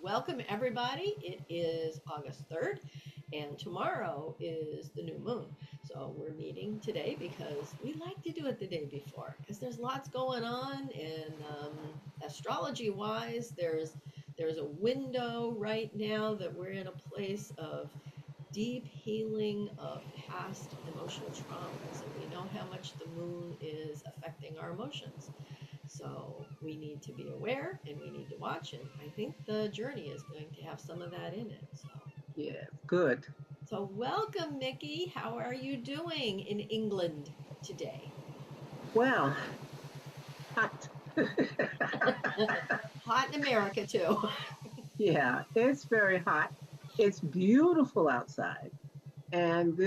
Welcome, everybody. It is August 3rd, and tomorrow is the new moon. So we're meeting today because we like to do it the day before because there's lots going on, and astrology-wise, there's a window right now that we're in a place of deep healing of past emotional traumas, and we know how much the moon is affecting our emotions. So we need to be aware and we need to watch. And I think the journey is going to have some of that in it. Yes, good. So welcome, Mickey. How are you doing in England today? Well, hot. Hot in America, too. Yeah, it's very hot. It's beautiful outside. And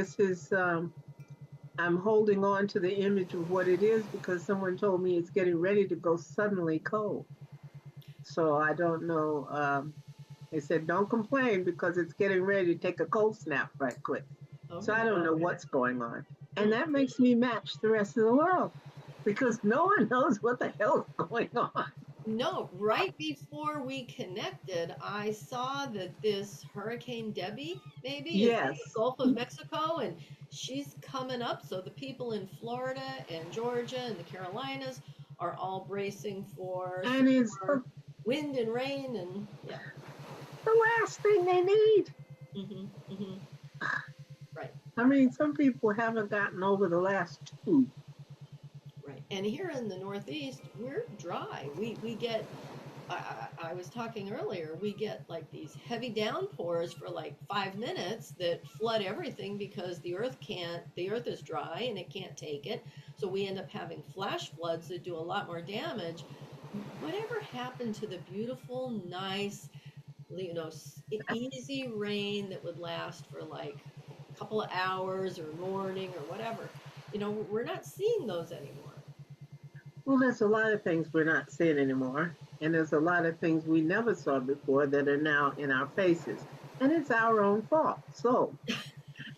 I'm holding on to the image of what it is because someone told me it's getting ready to go suddenly cold. So I don't know. They said, don't complain because it's getting ready to take a cold snap right quick. So Oh, I don't know no. what's going on. And Mm. that makes me match the rest of the world because no one knows what the hell is going on. No, right before we connected, I saw that this Hurricane Debbie maybe is in the Yes. Gulf of Mexico and she's coming up. So the people in Florida and Georgia and the Carolinas are all bracing for some And it's more wind and rain and yeah. the last thing they need. Hmm. Hmm. Right, I mean, some people haven't gotten over the last two. right. And here in the Northeast, we're dry. We get I was talking earlier, we get like these heavy downpours for like 5 minutes that flood everything because the earth is dry and it can't take it. So we end up having flash floods that do a lot more damage. Whatever happened to the beautiful, nice, easy rain that would last for like a couple of hours or morning or whatever? We're not seeing those anymore. Well, there's a lot of things we're not seeing anymore. And there's a lot of things we never saw before that are now in our faces. And it's our own fault. So,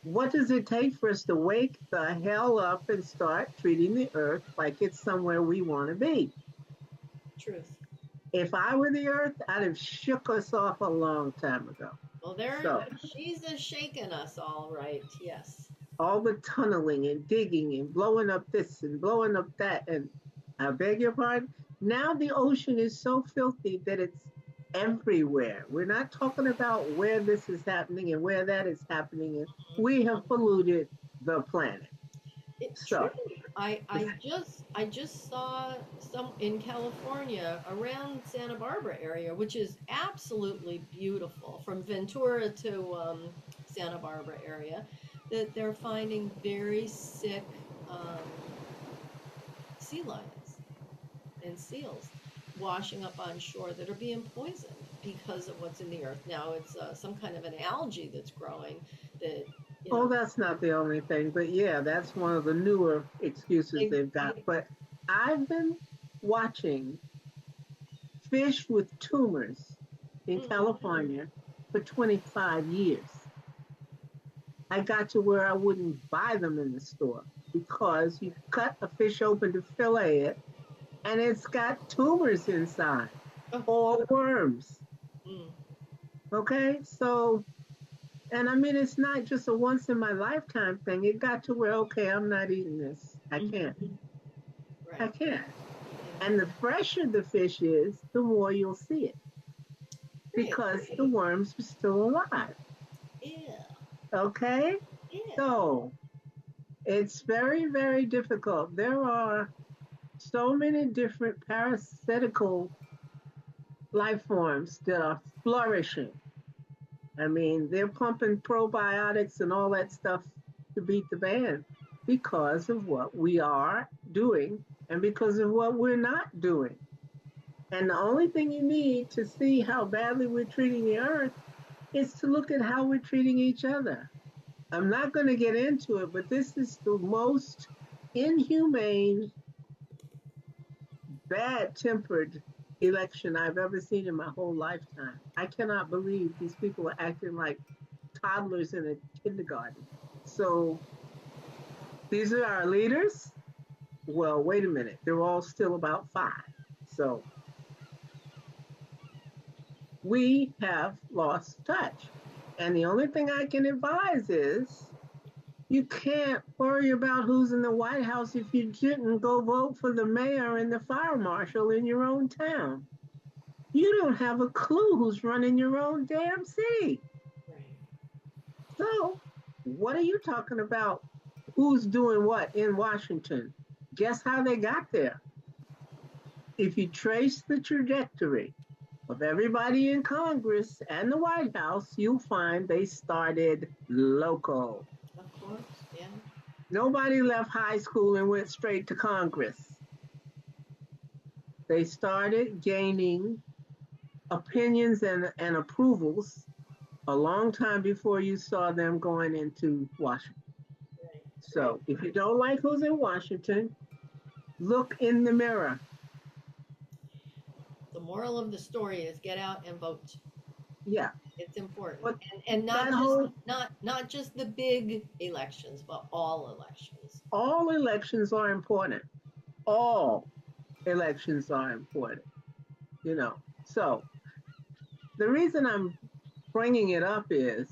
what does it take for us to wake the hell up and start treating the earth like it's somewhere we want to be? Truth. If I were the earth, I'd have shook us off a long time ago. Well, there So, she's a shaking us all right. Yes. all the tunneling and digging and blowing up this and blowing up that. And I beg your pardon. Now the ocean is so filthy that it's everywhere. We're not talking about where this is happening and where that is happening. And we have polluted the planet. True. So, I just saw some in California around Santa Barbara area, which is absolutely beautiful, from Ventura to Santa Barbara area, that they're finding very sick um, sea lions and seals washing up on shore that are being poisoned because of what's in the earth. Now it's some kind of an algae that's growing that you oh, know that's not the only thing. But yeah, that's one of the newer excuses they, they've got. they But I've been watching fish with tumors in mm, California for 25 years. I got to where I wouldn't buy them in the store because you cut a fish open to fillet it and it's got tumors inside oh, or worms. mm, Okay. So, and I mean, it's not just a once in my lifetime thing. It got to where, okay, I'm not eating this. I can't. mhm, I right. can't. Yeah. And the fresher the fish is, the more you'll see it because the Really? worms are still alive. Yeah. Okay. Yeah. So it's very, very difficult. There are so many different parasitical life forms that are flourishing. I mean, they're pumping probiotics and all that stuff to beat the band because of what we are doing and because of what we're not doing. And the only thing you need to see how badly we're treating the earth is to look at how we're treating each other. I'm not going to get into it, but this is the most inhumane, bad tempered election I've ever seen in my whole lifetime. I cannot believe these people are acting like toddlers in a kindergarten. So these are our leaders. Well, wait a minute. They're all still about five. So we have lost touch. And the only thing I can advise is you can't worry about who's in the White House if you didn't go vote for the mayor and the fire marshal in your own town. You don't have a clue who's running your own damn city. Right. So, what are you talking about? Who's doing what in Washington? Guess how they got there? If you trace the trajectory of everybody in Congress and the White House, you'll find they started local. Of course. Yeah. Nobody left high school and went straight to Congress. They started gaining opinions and approvals a long time before you saw them going into Washington. Right. Right. So if you don't like who's in Washington, look in the mirror. The moral of the story is get out and vote. Yeah. It's important, But and that not just whole, not just the big elections, but all elections. all elections are important. All elections are important, you know. So the reason I'm bringing it up is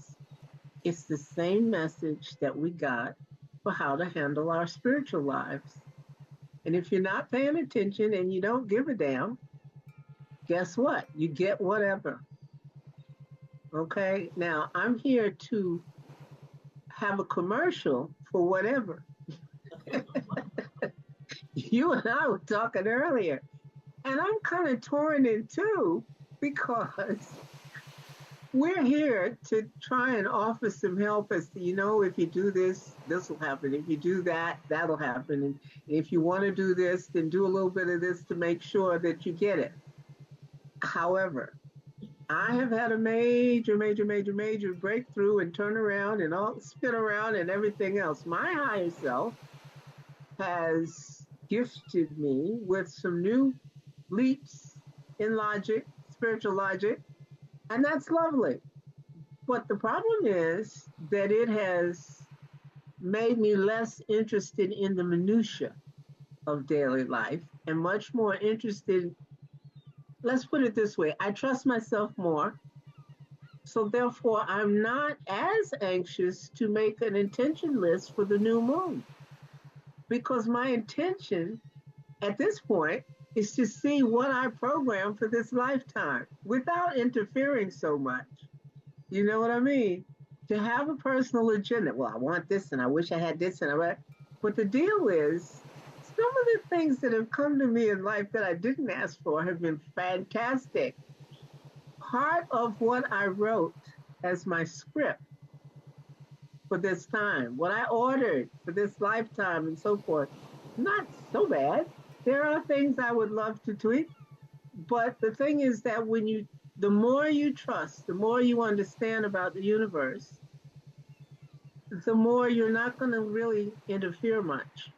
it's the same message that we got for how to handle our spiritual lives. And if you're not paying attention and you don't give a damn, guess what? You get whatever. Okay. Now I'm here to have a commercial for whatever. You and I were talking earlier, and I'm kind of torn in two because we're here to try and offer some help as to, if you do this, this will happen. If you do that, that'll happen. And if you want to do this, then do a little bit of this to make sure that you get it. However, I have had a major, major, major, major breakthrough and turn around and all spin around and everything else. My higher self has gifted me with some new leaps in logic, spiritual logic, and that's lovely. But the problem is that it has made me less interested in the minutia of daily life and much more interested. Let's put it this way: I trust myself more. So therefore, I'm not as anxious to make an intention list for the new moon because my intention at this point is to see what I program for this lifetime without interfering so much. You know what I mean? To have a personal agenda. Well, I want this and I wish I had this and I want. But the deal is, some of the things that have come to me in life that I didn't ask for have been fantastic. Part of what I wrote as my script for this time, what I ordered for this lifetime and so forth, not so bad. There are things I would love to tweak, but the thing is that the more you trust, the more you understand about the universe, the more you're not going to really interfere much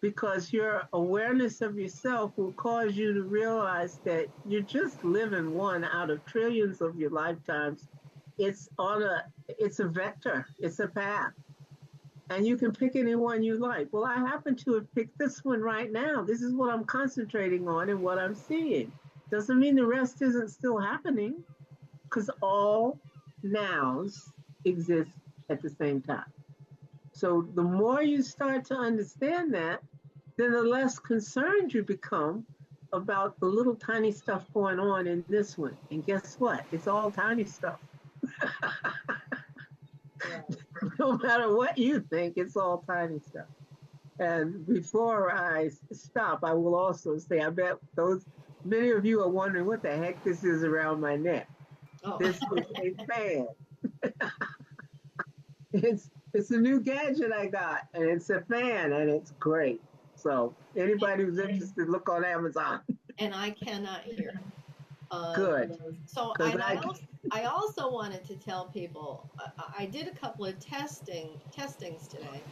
because your awareness of yourself will cause you to realize that you're just living one out of trillions of your lifetimes. It's a vector, it's a path, and you can pick any one you like. Well, I happen to have picked this one right now. This is what I'm concentrating on and what I'm seeing. Doesn't mean the rest isn't still happening because all nows exist at the same time. So the more you start to understand that, then the less concerned you become about the little tiny stuff going on in this one. And guess what? It's all tiny stuff. Right. No matter what you think, it's all tiny stuff. And before I stop, I will also say, I bet many of you are wondering what the heck this is around my neck. Oh. This is a fan. It's a new gadget I got, and it's a fan, and it's great. So anybody who's interested, look on Amazon. And I cannot hear. Um, Good, so, because and I also wanted to tell people I did a couple of testings today,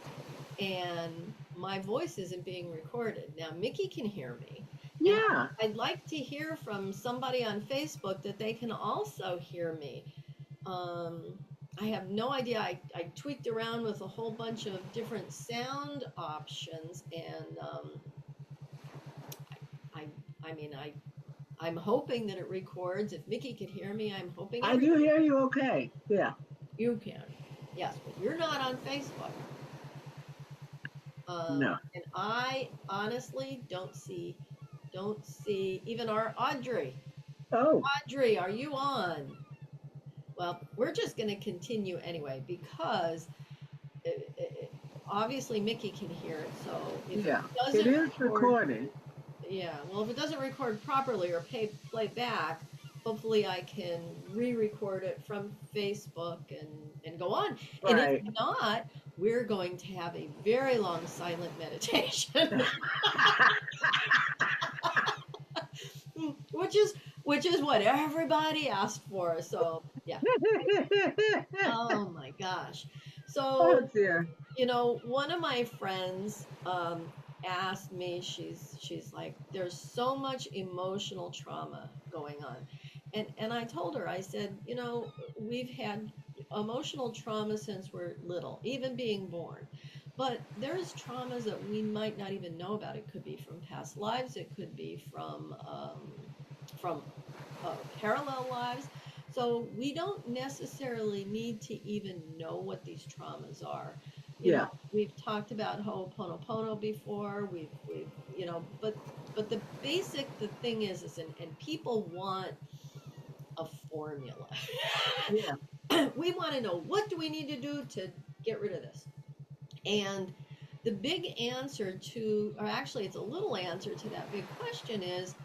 and my voice isn't being recorded. Now Mickey can hear me, and yeah, I'd like to hear from somebody on Facebook that they can also hear me. Um, I have no idea. I tweaked around with a whole bunch of different sound options, and I, I mean, I'm hoping that it records. If Mickey could hear me, I'm hoping I do everybody hear you okay. Yeah. you can. Yes, but you're not on Facebook. No. And I honestly don't see even our Audrey. Oh, Audrey, are you on? Well, we're just going to continue anyway because obviously Mickey can hear it. So if it yeah. It doesn't is record, recording. yeah, well, if it doesn't record properly or play back, hopefully I can re-record it from Facebook and go on. And if Right. not, we're going to have a very long silent meditation, which is what everybody asked for. So yeah. Oh my gosh. Oh So dear. one of my friends asked me, she's like, there's so much emotional trauma going on. And I told her, I said, we've had emotional trauma since we're little, even being born. But there's traumas that we might not even know about. It could be from past lives, it could be from parallel lives. So we don't necessarily need to even know what these traumas are. Yeah. We've talked about Ho'oponopono before. But the thing is, and people want a formula. Yeah. We want to know, what do we need to do to get rid of this? And the big answer to, or actually, it's a little answer to that big question is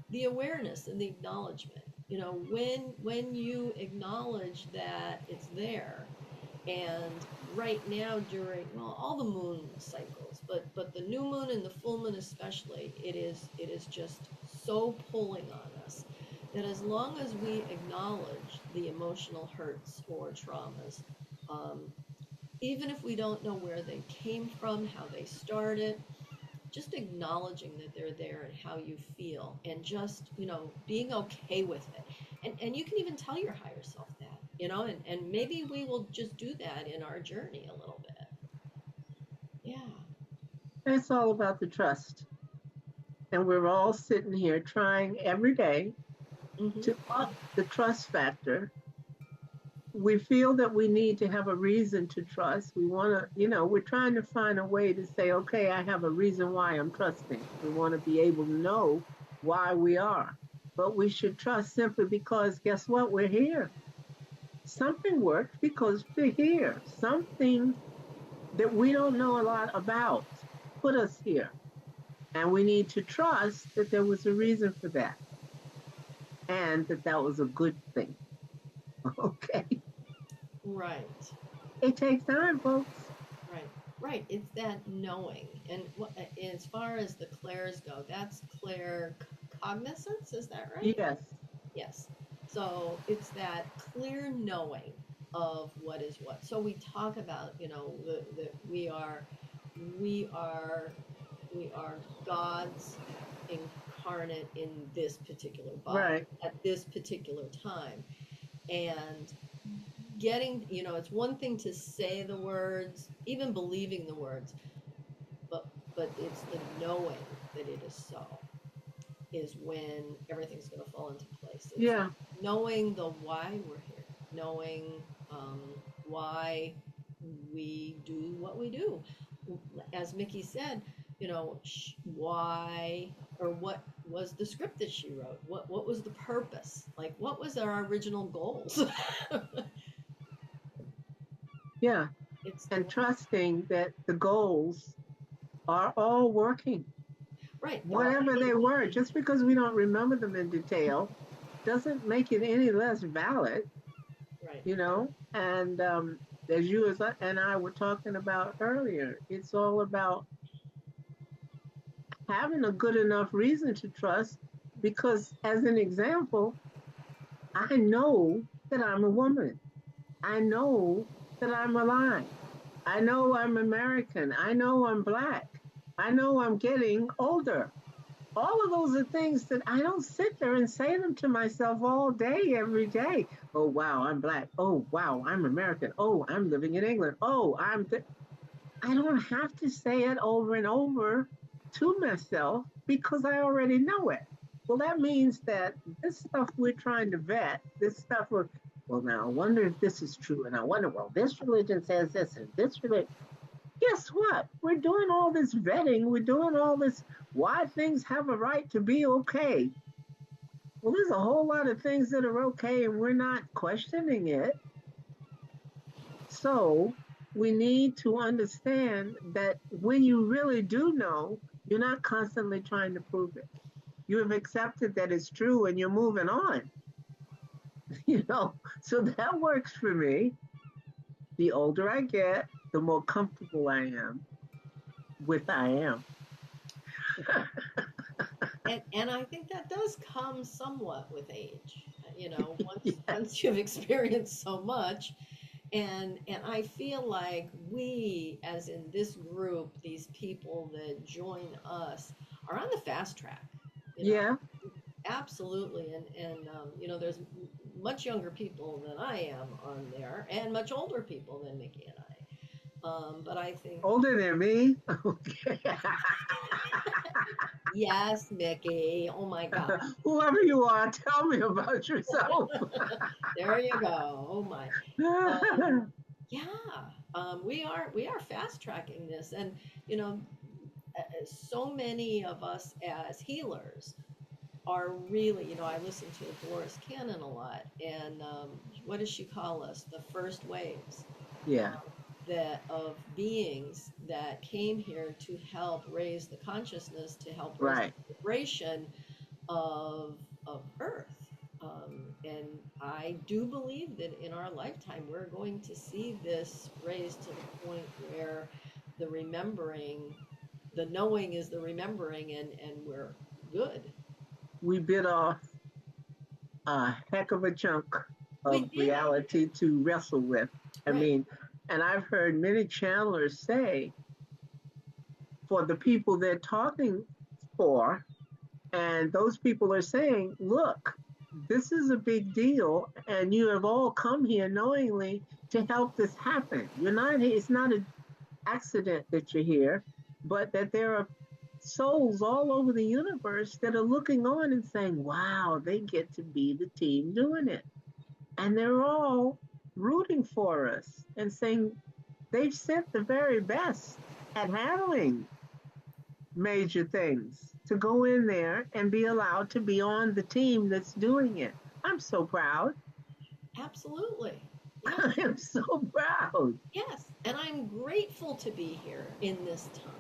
the awareness and the acknowledgement. When you acknowledge that it's there, and right now during, well, all the moon cycles, but the new moon and the full moon especially, it is just so pulling on us that as long as we acknowledge the emotional hurts or traumas, um, even if we don't know where they came from, how they started, just acknowledging that they're there and how you feel, and just being okay with it. And you can even tell your higher self that, and maybe we will just do that in our journey a little bit. Yeah. It's all about the trust. And we're all sitting here trying every day Hmm. to up the trust factor. We feel that we need to have a reason to trust. We want to, we're trying to find a way to say, okay, I have a reason why I'm trusting. We want to be able to know why we are. But we should trust simply because guess what? We're here. Something worked because we're here. Something that we don't know a lot about put us here. And we need to trust that there was a reason for that and that that was a good thing. Okay. Right. It takes time, folks. Right. Right. It's that knowing. And as far as the clairs go, that's clair cognizance. Is that right? Yes. Yes. So it's that clear knowing of what is what. So we talk about, that we are, we are God's incarnate in this particular body Right. at this particular time. And getting, it's one thing to say the words, even believing the words, but it's the knowing that it is so, is when everything's going to fall into place. It's Yeah. knowing the why we're here, knowing um, why we do what we do. As Mickey said, why, or what was the script that she wrote? What was the purpose? Like, what was our original goals? Yeah. It's And trusting that the goals are all working, right. They're all whatever they in were. line. Just because we don't remember them in detail doesn't make it any less valid, Right. And as you and I were talking about earlier, it's all about having a good enough reason to trust. Because, as an example, I know that I'm a woman. I know that I'm alive. I know I'm American. I know I'm Black. I know I'm getting older. All of those are things that I don't sit there and say them to myself all day, every day. Oh, wow, I'm Black. Oh, wow, I'm American. Oh, I'm living in England. Oh, I don't have to say it over and over to myself because I already know it. Well, that means that this stuff we're trying to vet, this stuff we're, well, now I wonder if this is true. And I wonder, well, this religion says this and this religion. Guess what? We're doing all this vetting. We're doing all this why things have a right to be okay. Well, there's a whole lot of things that are okay and we're not questioning it. So we need to understand that when you really do know, you're not constantly trying to prove it. You have accepted that it's true and you're moving on, you know? So that works for me. The older I get, the more comfortable I am with I am. And I think that does come somewhat with age. You know, Yeah. once you've experienced so much, and I feel like we, as in this group, these people that join us, are on the fast track. You know, Yeah. absolutely. And you know, there's much younger people than I am on there, and much older people than Mickey and I. But I think Older than me. Okay. yes, Mickey. Oh my God. Whoever you are, tell me about yourself. There you go. Oh my. Um, yeah, we are fast tracking this, and you know, so many of us as healers are really, you know, I listen to Dolores Cannon a lot, and what does she call us? The first waves Yeah. that of beings that came here to help raise the consciousness, to help raise Right. the vibration of Earth. And I do believe that in our lifetime we're going to see this raised to the point where the remembering, the knowing is the remembering, and we're good. We bit off a heck of a chunk We of did. reality to wrestle with. I Right. mean, and I've heard many channelers say for the people they're talking for, and those people are saying, look, this is a big deal, and you have all come here knowingly to help this happen. You're not, it's not an accident that you're here, but that there are souls all over the universe that are looking on and saying, wow, they get to be the team doing it. And they're all rooting for us and saying they've sent the very best at handling major things to go in there and be allowed to be on the team that's doing it. I'm so proud. Absolutely. Yeah. I am so proud. Yes. And I'm grateful to be here in this time.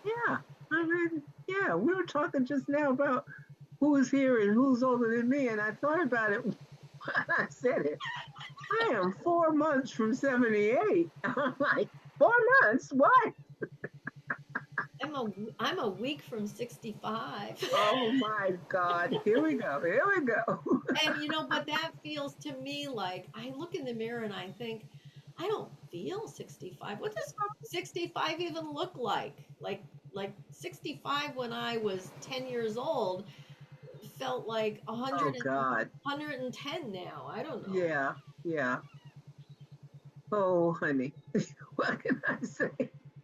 Yeah. I mean, yeah, we were talking just now about who is here and who's older than me, and I thought about it when I said it. I am 4 months from 78. I'm like, 4 months? What? I'm a I'm a week from 65. Oh my God. Here we go. Here we go. And you know, but that feels to me like I look in the mirror and I think, I don't feel 65. What does 65 even look like? Like 65 when I was 10 years old felt like Oh 100 God. 110 now. I don't know. Yeah. Yeah. Oh, honey. What can I say?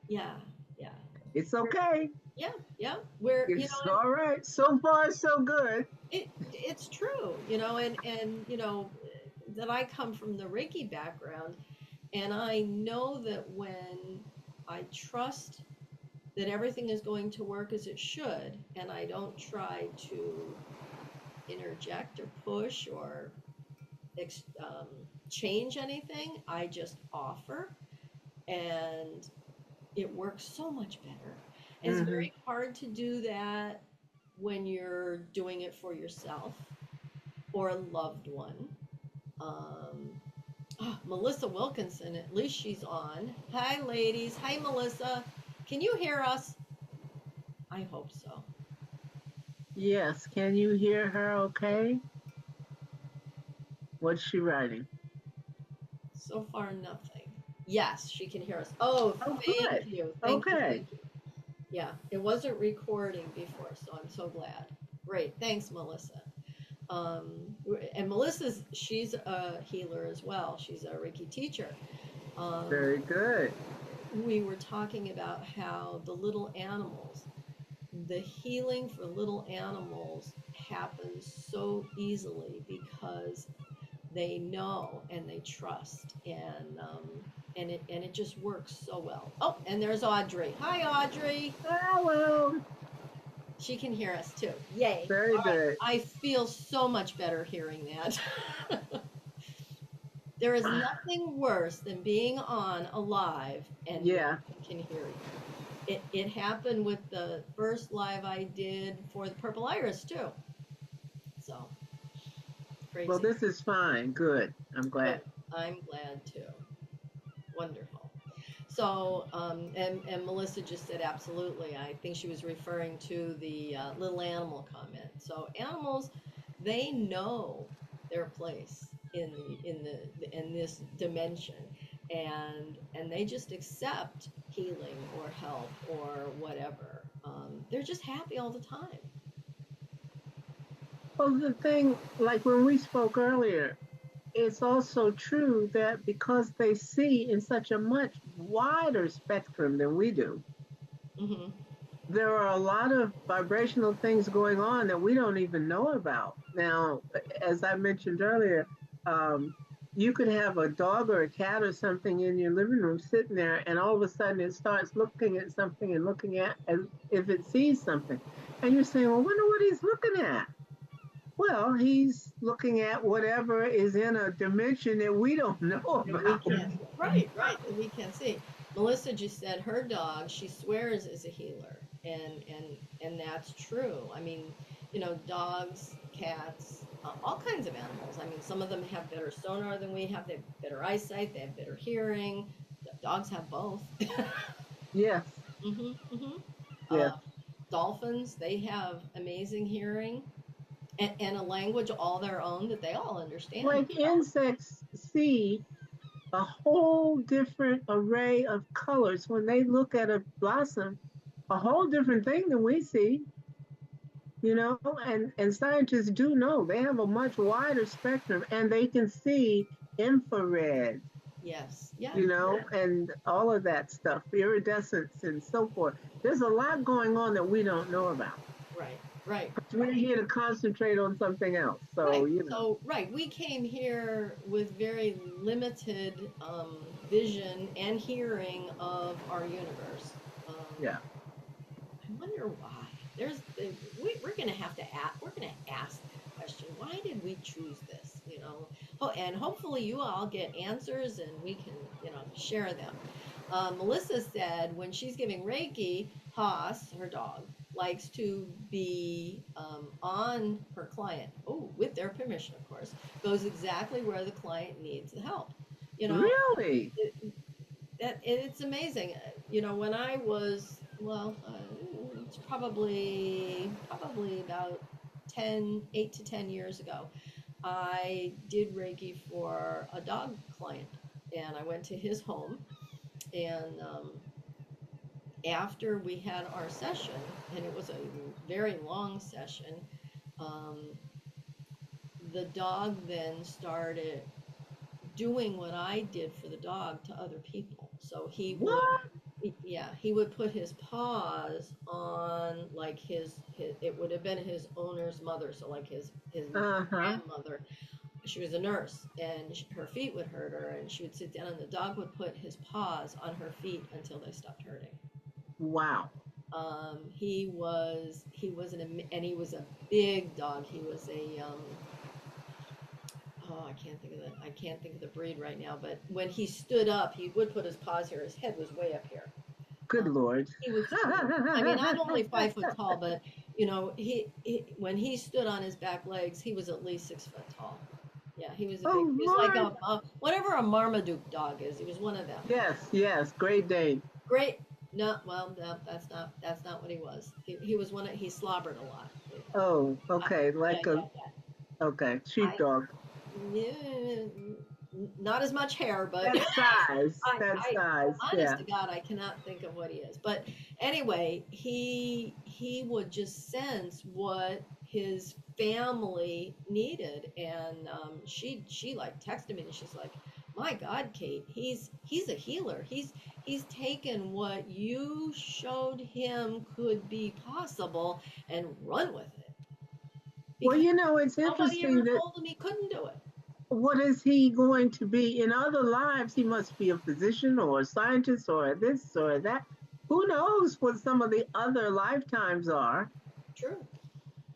Yeah, yeah. It's We're, okay. yeah, yeah. We're, you know, It's all right. So far, so good. it's true, you know, and you know that I come from the Reiki background, and I know that when I trust that everything is going to work as it should, and I don't try to interject or push or um, change anything, I just offer, and it works so much better. And it's Hmm. very hard to do that when you're doing it for yourself or a loved one. Um, Melissa Wilkinson, at least she's on. Hi, ladies. Hi, Melissa. Can you hear us? I hope so. Yes. Can you hear her okay? What's she writing? So far, nothing. Yes, she can hear us. Oh, Oh, thank good. you. Thank you. Okay. Thank you. Yeah, it wasn't recording before, so I'm so glad. Great. Thanks, Melissa. And she's a healer as well. She's a Reiki teacher. Um, Very good. we were talking about how the little animals the healing for little animals happens so easily because they know and they trust, and it just works so well. Oh, and there's Audrey. Hi, Audrey. Hello. She can hear us too. Yay. Very All right. good. I feel so much better hearing that. There is nothing worse than being on a live and no Yeah. one can hear you. It happened with the first live I did for the Purple Iris too. So Well, crazy. this is fine. Good. I'm Good. glad. I'm glad too. Wonderful. So, and Melissa just said absolutely. I think she was referring to the little animal comment. So animals, they know their place in this dimension, and they just accept healing or help or whatever. They're just happy all the time. Well, the thing, like when we spoke earlier, it's also true that because they see in such a much wider spectrum than we do, Hmm. there are a lot of vibrational things going on that we don't even know about. Now, as I mentioned earlier, um, you could have a dog or a cat or something in your living room sitting there, and all of a sudden it starts looking at something and looking at as if it sees something. And you're saying, well, wonder what he's looking at. Well, he's looking at whatever is in a dimension that we don't know That we about. can't, right, that we can't see. Melissa just said her dog, she swears, is a healer, and that's true. I mean, dogs, cats, all kinds of animals. I mean, some of them have better sonar than we have. They have better eyesight. They have better hearing. Dogs have both. Yes, Hmm. Hmm. yes. Dolphins, they have amazing hearing and a language all their own that they all understand. Like insects see a whole different array of colors when they look at a blossom, a whole different thing than we see, and scientists do know they have a much wider spectrum and they can see infrared, Yes, yeah, and all of that stuff, iridescence and so forth. There's a lot going on that we don't know about. right, right. We're here to concentrate on something else. So, Right. Right, we came here with very limited vision and hearing of our universe. yeah. I wonder why. We're going to have to ask. We're going to ask that question. Why did we choose this? Oh, and hopefully you all get answers and we can share them. Melissa said when she's giving Reiki, Haas, her dog, likes to be on her client. Oh, with their permission, of course. Goes exactly where the client needs the help. You know, Really? it, it's amazing. When I was it's probably about 8 to 10 years ago. I did Reiki for a dog client, and I went to his home, and after we had our session, and it was a very long session, um, the dog then started doing what I did for the dog to other people. So What? yeah, he would put his paws on like his it would have been his owner's mother, so like his Uh-huh. grandmother. She was a nurse, and her feet would hurt her, and she would sit down, and the dog would put his paws on her feet until they stopped hurting. Wow. And he was a big dog. He was a oh, I can't think of the breed right now, but when he stood up, he would put his paws here. His head was way up here. Good Lord. He was huge. I mean, I'm only 5 foot tall, but he when he stood on his back legs, he was at least 6 foot tall. Yeah, he was a big. Oh, He was like Lord. whatever a Marmaduke dog is. He was one of them. Yes, yes. Great Dane. Great. No, well, no, that's not what he was. He was he slobbered a lot. Oh, okay. Yeah, Like a, yeah, okay. yeah. Sheepdog. Yeah, not as much hair, but That size. I, That I, size. honest Yeah. to God, I cannot think of what he is. But anyway, he would just sense what his family needed, and she like texted me, and she's like, my God, Kate, he's a healer. He's taken what you showed him could be possible and run with it Well, because it's nobody interesting ever that told him he couldn't do it. what is he going to be in other lives? He must be a physician or a scientist or this or that. Who knows what some of the other lifetimes are True.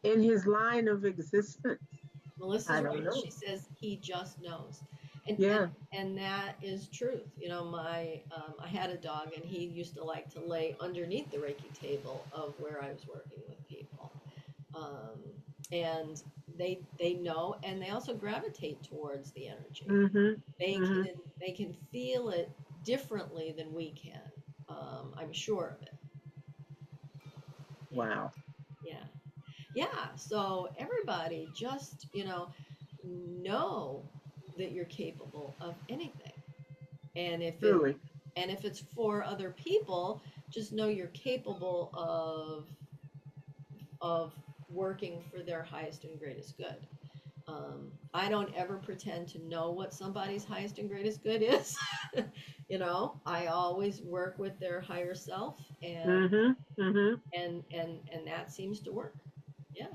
in his line of existence? I Melissa's don't right. know. She says he just knows, and and Yeah. and that is truth. My I had a dog, and he used to like to lay underneath the Reiki table of where I was working with people, um, and they know, and they also gravitate towards the energy. Mm-hmm. They Mm-hmm. can feel it differently than we can. I'm sure of it. Yeah, Wow. yeah. Yeah, so everybody just, know that you're capable of anything. And if it Truly. and if it's for other people, just know you're capable of working for their highest and greatest good. I don't ever pretend to know what somebody's highest and greatest good is. I always work with their higher self, and Mm-hmm. Mm-hmm. and that seems to work. Yeah.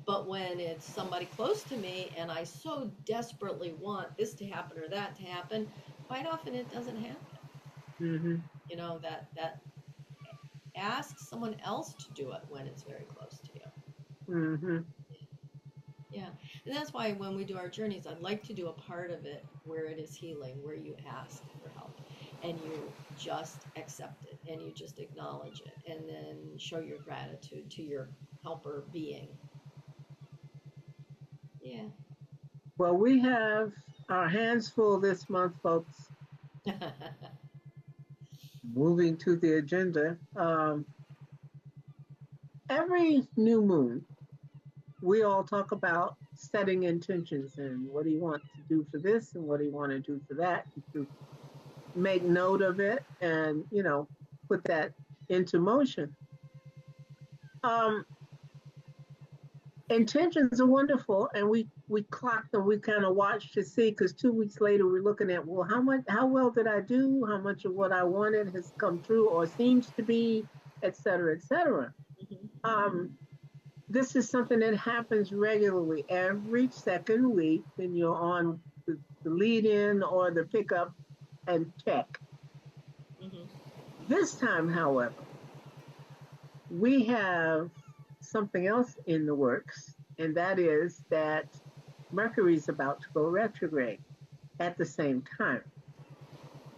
But when it's somebody close to me and I so desperately want this to happen or that to happen, quite often it doesn't happen. Mm-hmm. That ask someone else to do it when it's very close to you. Mm-hmm. Yeah. And that's why when we do our journeys, I'd like to do a part of it where it is healing, where you ask for help and you just accept it and you just acknowledge it and then show your gratitude to your helper being. Yeah. Well, we have our hands full this month, folks. Moving to the agenda. Every new moon, we all talk about setting intentions and what do you want to do for this and what do you want to do for that, and to make note of it and put that into motion. um Intentions are wonderful, and we clock them, we kind of watch to see, because 2 weeks later we're looking at, well, how well did I do, how much of what I wanted has come true or seems to be, etc., etc. Mhm. um this is something that happens regularly every second week when you're on the lead in or the pickup and check. Mhm. This time, however, we have something else in the works, and that is that Mercury's about to go retrograde at the same time.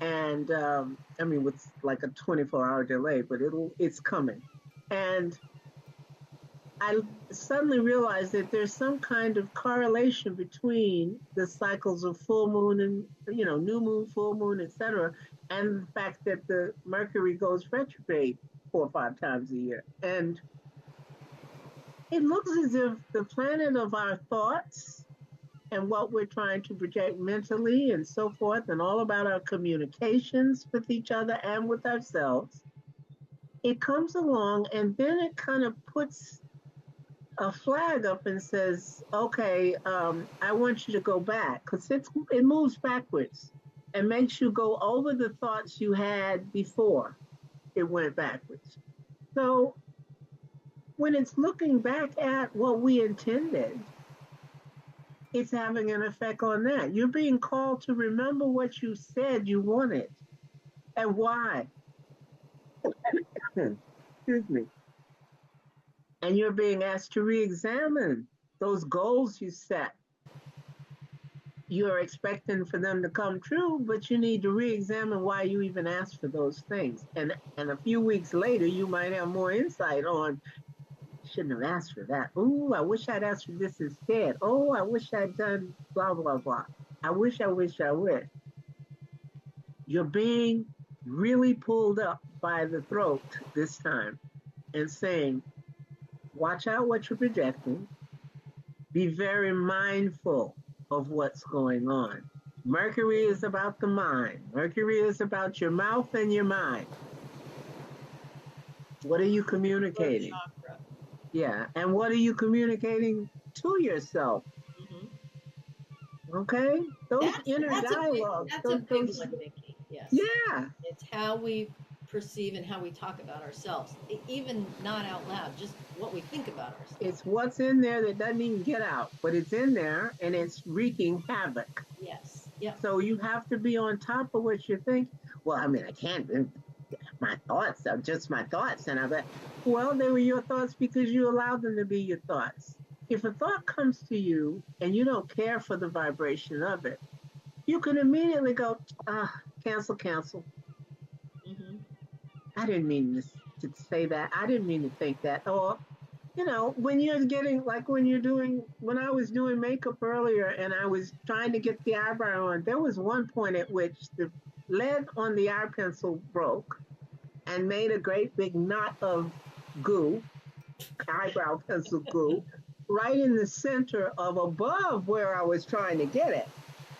And I mean, with like a 24-hour delay, but it's coming. And I suddenly realized that there's some kind of correlation between the cycles of full moon and new moon, full moon, etc., and the fact that the Mercury goes retrograde 4 or 5 times a year. And it looks as if the planet of our thoughts and what we're trying to project mentally and so forth, and all about our communications with each other and with ourselves, it comes along and then it kind of puts a flag up and says, okay, I want you to go back, because it moves backwards and makes you go over the thoughts you had before it went backwards. So when it's looking back at what we intended, it's having an effect on that. You're being called to remember what you said you wanted and why. Excuse me. And you're being asked to re examine those goals you set. You're expecting for them to come true, but you need to re examine why you even asked for those things. And a few weeks later, you might have more insight on, shouldn't have asked for that. Ooh, I wish I'd asked for this instead. Oh, I wish I'd done blah, blah, blah. I wish, I wish, I wish. You're being really pulled up by the throat this time and saying, watch out what you're projecting. Be very mindful of what's going on. Mercury is about the mind. Mercury is about your mouth and your mind. What are you Root communicating? chakra. Yeah. And what are you communicating to yourself? Mhm. Okay? Those inner That's a big dialogues, that's a big those one, Nikki. Yes. yeah, It's how we perceive and how we talk about ourselves, even not out loud, just what we think about ourselves. it's what's in there that doesn't even get out, but it's in there and it's wreaking havoc. Yes. Yep. So you have to be on top of what you think. Well, I mean, I can't. My thoughts are just my thoughts, and I bet. Well, they were your thoughts because you allowed them to be your thoughts. If a thought comes to you and you don't care for the vibration of it, you can immediately go, ah, cancel, cancel. Hmm. I didn't mean to say that. I didn't mean to think that. Or, when you're getting, like when I was doing makeup earlier and I was trying to get the eyebrow on, there was one point at which the lead on the eye pencil broke and made a great big knot of goo, eyebrow pencil goo, right in the center of above where I was trying to get it.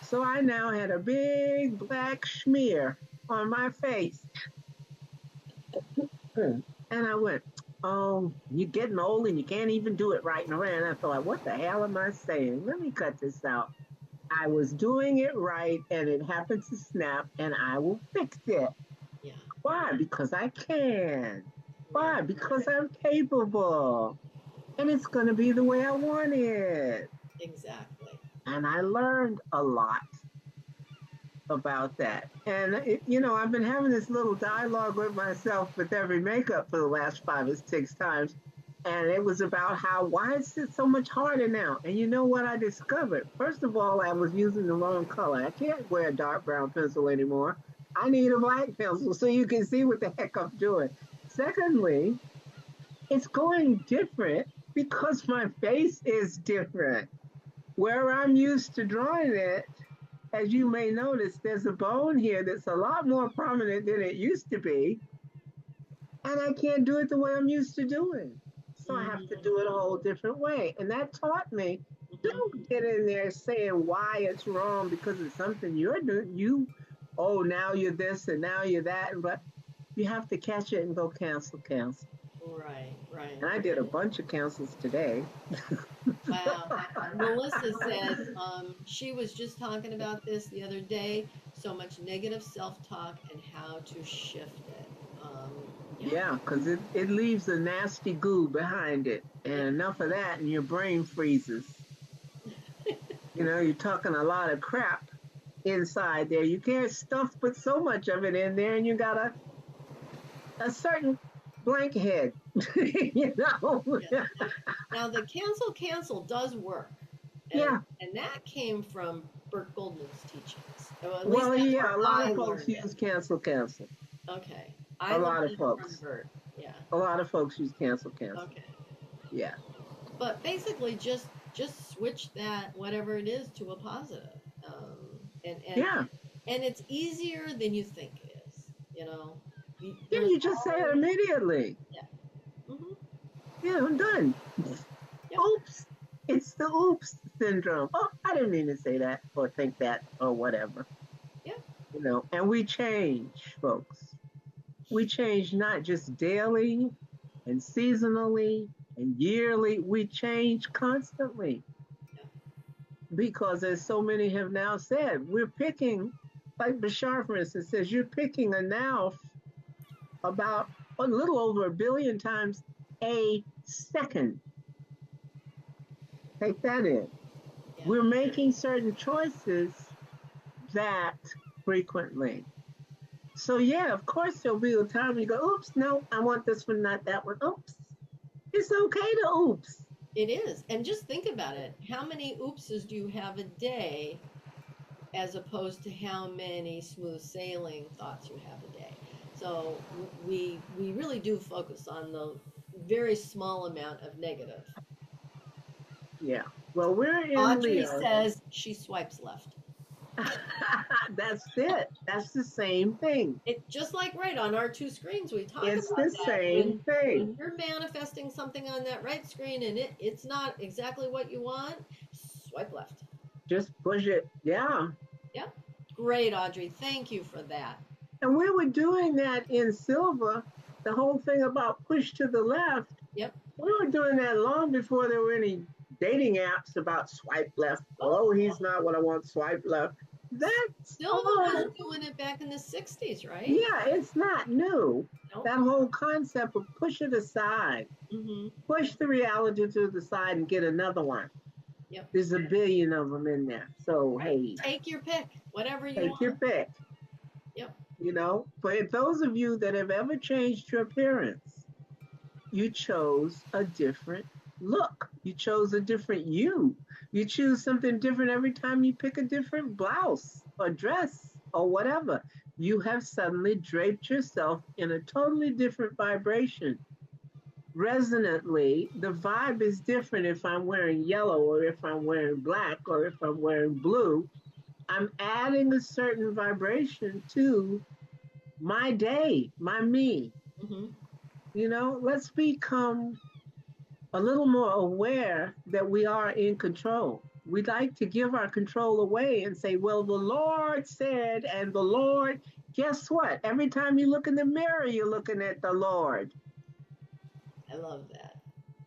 So I now had a big black smear on my face. And I went, oh, you're getting old and you can't even do it right. And I thought, what the hell am I saying? Let me cut this out. I was doing it right and it happened to snap and I will fix it. Yeah. Why? Because I can. Right. Why? Because I'm capable. And it's going to be the way I want it. Exactly. And I learned a lot about that. And, I've been having this little dialogue with myself with every makeup for the last 5 or 6 times. And it was about why is it so much harder now? And you know what I discovered? First of all, I was using the wrong color. I can't wear a dark brown pencil anymore. I need a black pencil so you can see what the heck I'm doing. Secondly, it's going different because my face is different. Where I'm used to drawing it, as you may notice, there's a bone here that's a lot more prominent than it used to be, and I can't do it the way I'm used to doing. So I have to Hmm. do it a whole different way. And that taught me, Hmm. don't get in there saying why it's wrong because it's something you're doing. Oh, now you're this and now you're that. But you have to catch it and go cancel, cancel. Right. Right. And I did a bunch of cancels today. Wow. Melissa said she was just talking about this the other day. So much negative self-talk and how to shift it. Yeah. Yeah, because it leaves a nasty goo behind it. And It, enough of that, and your brain freezes. You're talking a lot of crap inside there. You can't stuff but so much of it in there, and you got a certain blank head. you know? yeah. Now the cancel does work, and yeah. and that came from Bert Goldman's teachings. Or at least Well, that's where yeah, a lot I of folks learned it. use cancel, cancel. Okay, I A learned lot of it from folks. Bert. Yeah. A lot of folks use cancel, cancel. Okay. Yeah. But basically, just switch that whatever it is to a positive, and and Yeah. and it's easier than you think it is. Yeah, There's you just say it always immediately. yeah. Hmm. Yeah, I'm done. Yep. Oops. It's the oops syndrome. Oh, I didn't mean to say that or think that or whatever. Yep. And we change, folks. We change not just daily and seasonally and yearly, we change constantly Yep. because, as so many have now said, we're picking, like Bashar, for instance, says you're picking a now about a little over 1 billion times a second. Take that in. Yeah. We're making certain choices that frequently. So yeah, of course there'll be a time when you go, oops, no, I want this one, not that one. Oops. It's okay to oops. It is. And just think about it. How many oopses do you have a day as opposed to how many smooth sailing thoughts you have a day? So we really do focus on the very small amount of negative. Yeah. Well, we're in Audrey Leo. says she swipes left. That's it. That's the same thing. It just like right on our two screens we talk It's about the that. same When thing. you're manifesting something on that right screen and it's not exactly what you want, swipe left. Just push it. Yeah. Yep. Great, Audrey. Thank you for that. And we were doing that in silver. The whole thing about push to the left. Yep. We were doing that long before there were any dating apps about swipe left. Oh, Oh, he's not what I want, swipe left. That's Silva was all. doing it back in the 60s, right? Yeah, it's not new. Nope. That whole concept of push it aside, Mm-hmm. push the reality to the side and get another one. Yep. There's a billion of them in there. So, Right. hey, Take your pick, whatever you take your want. pick. Yep. For those of you that have ever changed your appearance, you chose a different look. You chose a different you. You choose something different every time you pick a different blouse or dress or whatever. You have suddenly draped yourself in a totally different vibration. Resonantly, the vibe is different if I'm wearing yellow or if I'm wearing black or if I'm wearing blue. I'm adding a certain vibration to my day, my me. Mm-hmm. Let's become a little more aware that we are in control. We like to give our control away and say, well, the Lord said, and the Lord, guess what? Every time you look in the mirror, you're looking at the Lord. I love that.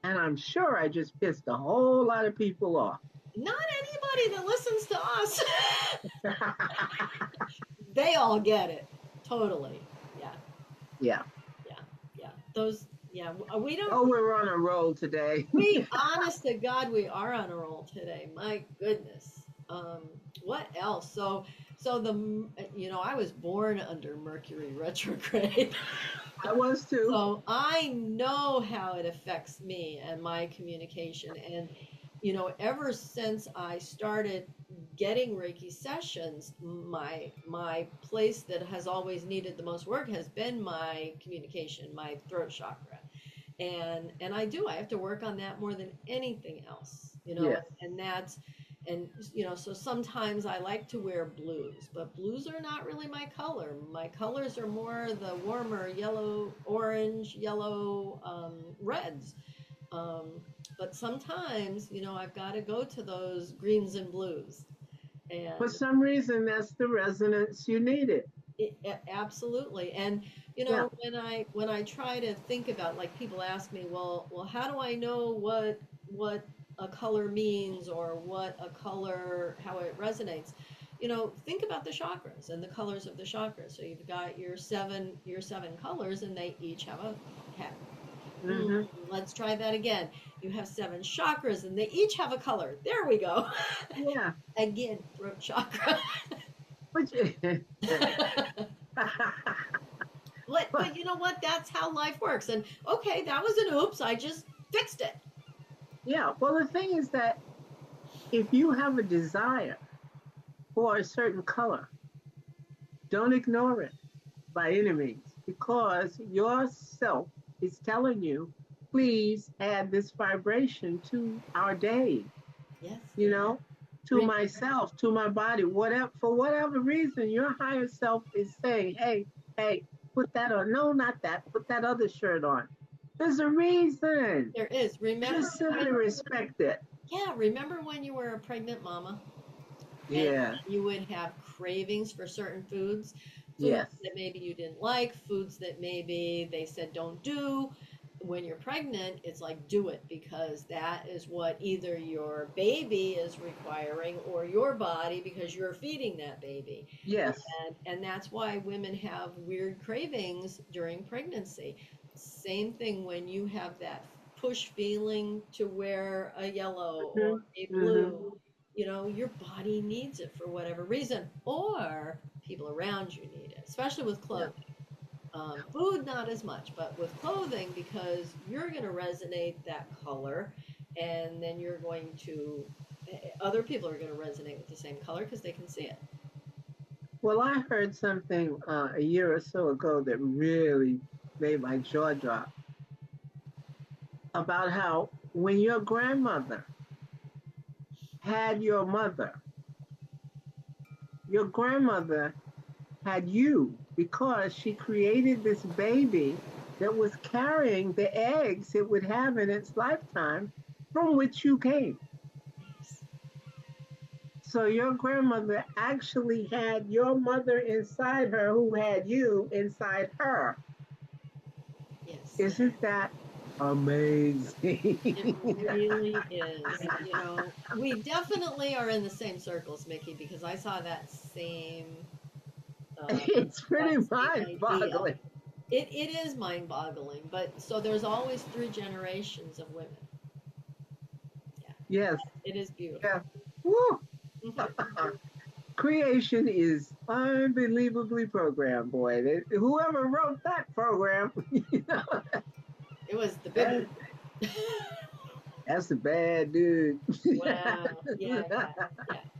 And I'm sure I just pissed a whole lot of people off. Not anybody that listens to us. They all get it. Totally. Yeah. Yeah. Yeah. Yeah. Those, yeah. We don't, Oh, we're on a roll today. we, honest to God, we are on a roll today. My goodness. Um, what else? So I was born under Mercury retrograde. I was too. So I know how it affects me and my communication. And, ever since I started getting Reiki sessions, my place that has always needed the most work has been my communication, my throat chakra. And I have to work on that more than anything else, Yes. and that's and so sometimes I like to wear blues, but blues are not really my color. My colors are more the warmer yellow, orange, yellow, reds. um, but sometimes I've got to go to those greens and blues. For And some reason, that's the resonance you needed. absolutely. And Yeah. when I try to think about, like, people ask me, well, how do I know what a color means, or what a color, how it resonates? Think about the chakras and the colors of the chakras. So you've got your seven colors, and they each have a hat. Mm, Hmm. let's try that again. You have seven chakras, and they each have a color. There we go. Yeah. Again, throat chakra. Which, But you know what? That's how life works. And okay, that was an oops. I just fixed it. yeah. Well, the thing is that if you have a desire for a certain color, don't ignore it by any means, because yourself is telling you, please add this vibration to our day, Yes. you know, to Re- myself, to my body, whatever, for whatever reason, your higher self is saying, hey, hey, put that on. No, not that. Put that other shirt on. There's a reason. there is. Remember Just simply respect it. Yeah, remember when you were a pregnant mama, and Yeah. you would have cravings for certain foods Yes. that maybe you didn't like, foods that maybe they said don't do. When you're pregnant, it's like, do it, because that is what either your baby is requiring, or your body, because you're feeding that baby. Yes. And that's why women have weird cravings during pregnancy. Same thing when you have that push feeling to wear a yellow or Hmm. a Hmm. blue. Your body needs it for whatever reason, or people around you need it, especially with Yeah. clothing. Food, not as much, but with clothing, because you're going to resonate that color, and then other people are going to resonate with the same color because they can see it. Well, I heard something a year or so ago that really made my jaw drop about how when your grandmother had your grandmother had you, because she created this baby that was carrying the eggs it would have in its lifetime from which you came. Yes. So your grandmother actually had your mother inside her, who had you inside her. Yes. Isn't that It Amazing. really is. You know, we definitely are in the same circles, Mickey, because I saw uh, It's that pretty same idea. mind-boggling. It is mind-boggling, but so there's always three generations of women. Yeah, Yes. it is beautiful. Yeah. Woo. Hmm. Creation is unbelievably programmed, boy. Whoever wrote that program, It was the big that, one. that's a bad dude. Wow. Yeah, yeah, yeah.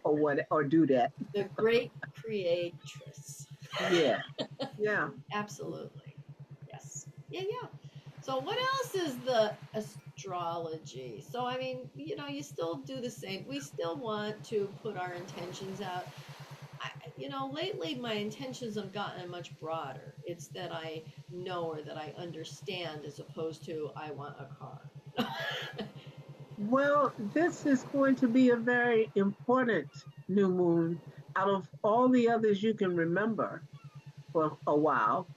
Or what? Or do that? The great creatress. Yeah. Yeah. Absolutely. Yes. Yeah, yeah. So what else is the astrology? So I mean, you know, you still do the same. We still want to put our intentions out. You know, lately my intentions have gotten much broader. It's that I know or that I understand as opposed to I want a car. Well, this is going to be a very important new moon out of all the others you can remember for a while,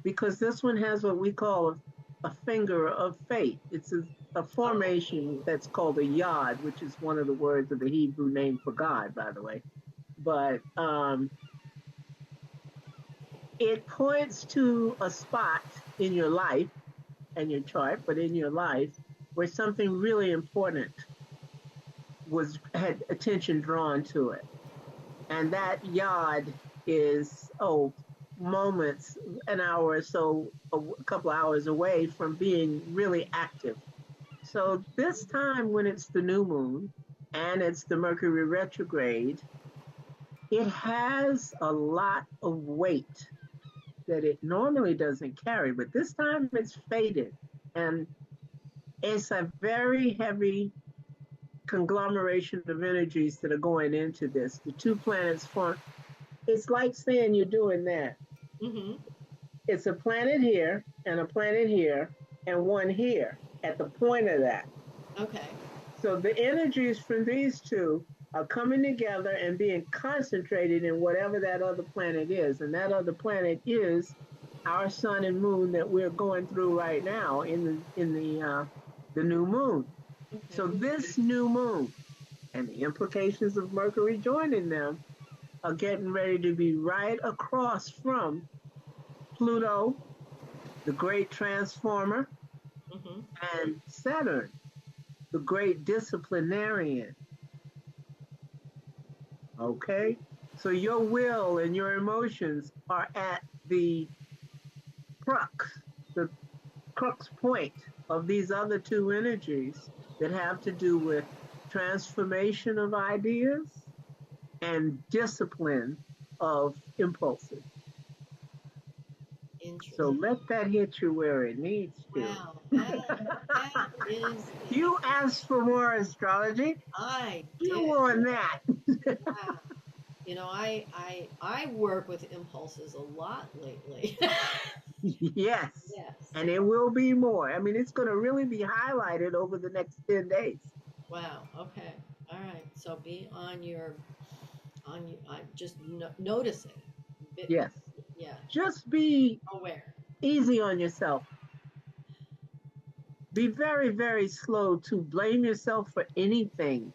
because this one has what we call a finger of fate. It's a Oh, formation that's called a yod, which is one of the words of the Hebrew name for God, by the way. But it points to a spot in your life and your chart, but in your life where something really important was had attention drawn to it. And that yod is moments, an hour or so, a couple hours away from being really active. So this time when it's the new moon and it's the Mercury retrograde, it has a lot of weight that it normally doesn't carry, but this time it's faded, and it's a very heavy conglomeration of energies that are going into this. The two planets form. It's like saying you're doing that. mm-hmm. It's a planet here and a planet here and one here at the point of that. Okay. So the energies from these two are coming together and being concentrated in whatever that other planet is. And that other planet is our sun and moon that we're going through right now in the new moon. Okay. So this new moon and the implications of Mercury joining them are getting ready to be right across from Pluto, the great transformer, Mm-hmm. and Saturn, the great disciplinarian. Okay? So your will and your emotions are at crux, the crux point of these other two energies that have to do with transformation of ideas and discipline of impulses. So Interesting. let that hit you where it needs to. Wow. That is You asked for more astrology. I You did. want that. Wow. You know, I work with impulses a lot lately. Yes. Yes. And it will be more. I mean, it's going to really be highlighted over the next 10 days. Wow. Okay. All right. So be on you. Just noticing. Bit, Yes. yeah. Just be Aware. easy on yourself. Be very, very slow to blame yourself for anything,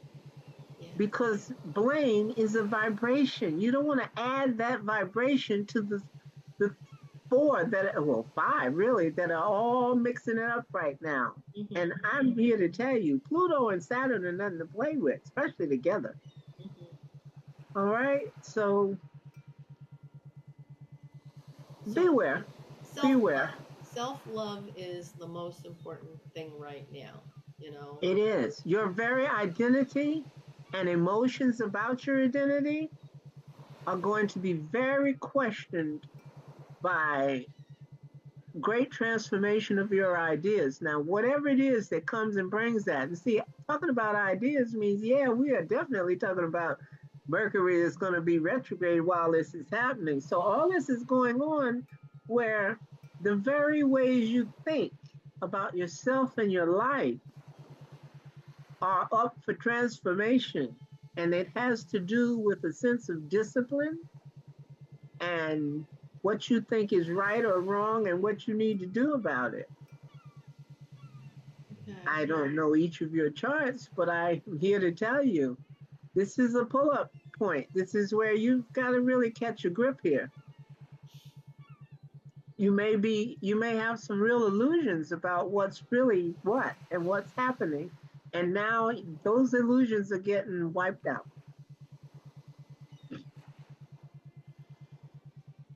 Yeah. because blame is a vibration. You don't want to add that vibration to the four that, well, five really, that are all mixing it up right now. And Mm-hmm. I'm here to tell you, Pluto and Saturn are nothing to play with, especially together. Mm-hmm. All right. So So beware, self beware. love. Self love is the most important thing right now. You know. It is your very identity and emotions about your identity are going to be very questioned by great transformation of your ideas. Now, whatever it is that comes and brings that, and see, talking about ideas means, yeah, we are definitely talking about Mercury is going to be retrograde while this is happening. So, all this is going on where the very ways you think about yourself and your life are up for transformation. And it has to do with a sense of discipline and what you think is right or wrong and what you need to do about it. I don't know each of your charts, but I'm here to tell you this is a pull up point. This is where you've got to really catch a grip here. You may have some real illusions about what's really what and what's happening. And now those illusions are getting wiped out.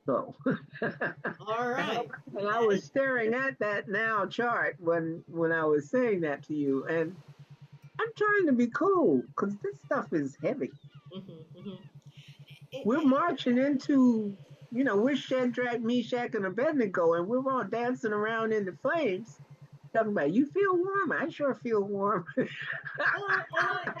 So, All right. and I was staring at that now chart when I was saying that to you, and I'm trying to be cool because this stuff is heavy. Mm-hmm, mm-hmm. It, We're it, marching into, we're Shadrach, Meshach, and Abednego, and we're all dancing around in the flames. Talking about, you feel warm? I sure feel warm. well,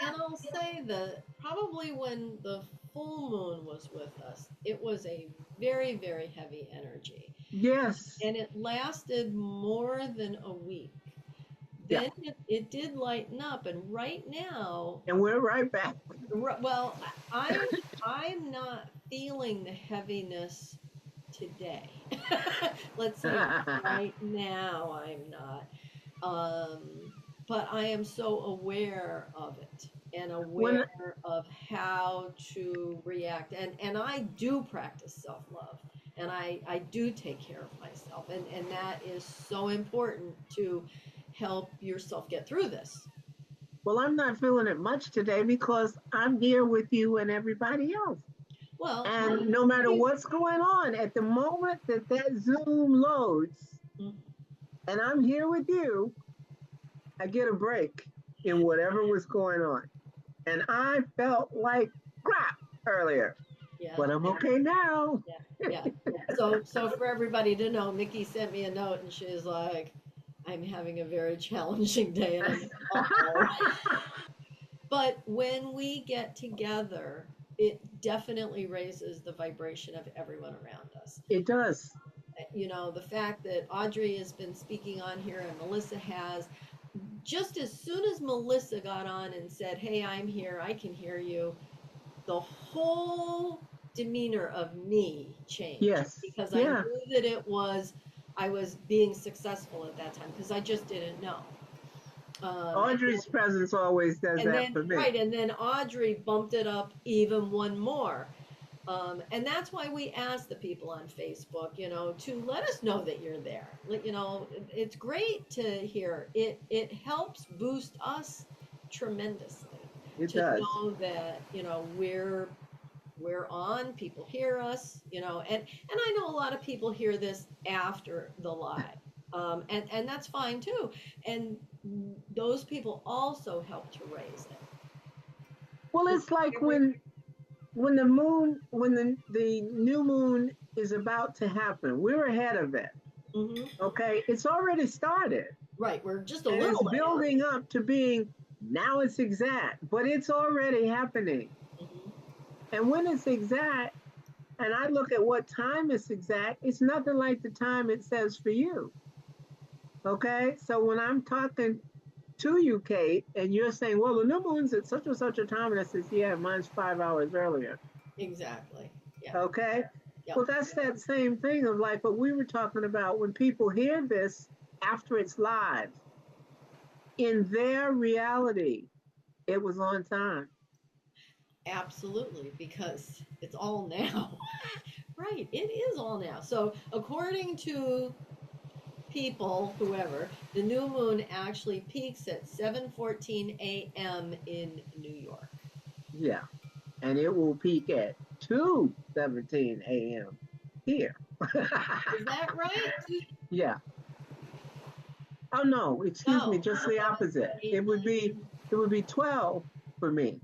and I'll say that probably when the full moon was with us, it was a very, very heavy energy, Yes. and it lasted more than a week. Yeah. Then it did lighten up, and right now, And we're right back. well, I'm not feeling the heaviness today. Let's say right now I'm not. Um, but I am so aware of it and when aware of how to react. And I do practice self-love, and I do take care of myself. And that is so important to help yourself get through this. Well, I'm not feeling it much today because I'm here with you and everybody else. Well, And no matter what's going on, at the moment that that Zoom loads mm, and I'm here with you, I get a break in whatever was going on. And I felt like crap earlier, yeah, but I'm okay now. yeah, yeah. So for everybody to know, Mickey sent me a note and she's like, I'm having a very challenging day. And I'm like, uh-oh. But when we get together, it definitely raises the vibration of everyone around us. It does. The fact that Audrey has been speaking on here and Melissa has, just as soon as Melissa got on and said, Hey, I'm here, I can hear you, the whole demeanor of me changed Yes. because I Yeah. knew that I was being successful at that time because I just didn't know. And Audrey's presence always does and that then for me. right, and then Audrey bumped it up even one more. And that's why we ask the people on Facebook, to let us know that you're there. It's great to hear. It helps boost us tremendously It to does. know that, we're on, people hear us, and I know a lot of people hear this after the live. And that's fine too. And those people also help to raise it. Well, 'Cause it's like every when the new moon is about to happen, we're ahead of it. Mhm. Okay, it's already started Right, we're just a and it's little ahead. building up to being now it's exact, but it's already happening. Mhm. And when it's exact, and I look at what time it's exact, it's nothing like the time it says for you. Okay, so when I'm talking to you, Kate, and you're saying, well, the new moon's at such and such a time, and I says, yeah, mine's 5 hours earlier. Exactly. Yeah. Okay. Yep. Well, that's that same thing of like what we were talking about when people hear this after it's live. In their reality, it was on time. Absolutely, because it's all now. Right, it is all now. So, according to people, whoever, the new moon actually peaks at 7:14 a.m. in New York. Yeah. And it will peak at 2:17 a.m. here. Is that right? Yeah. Oh no, excuse me, No, just the 7, opposite. 8, 9. It would be 12 for me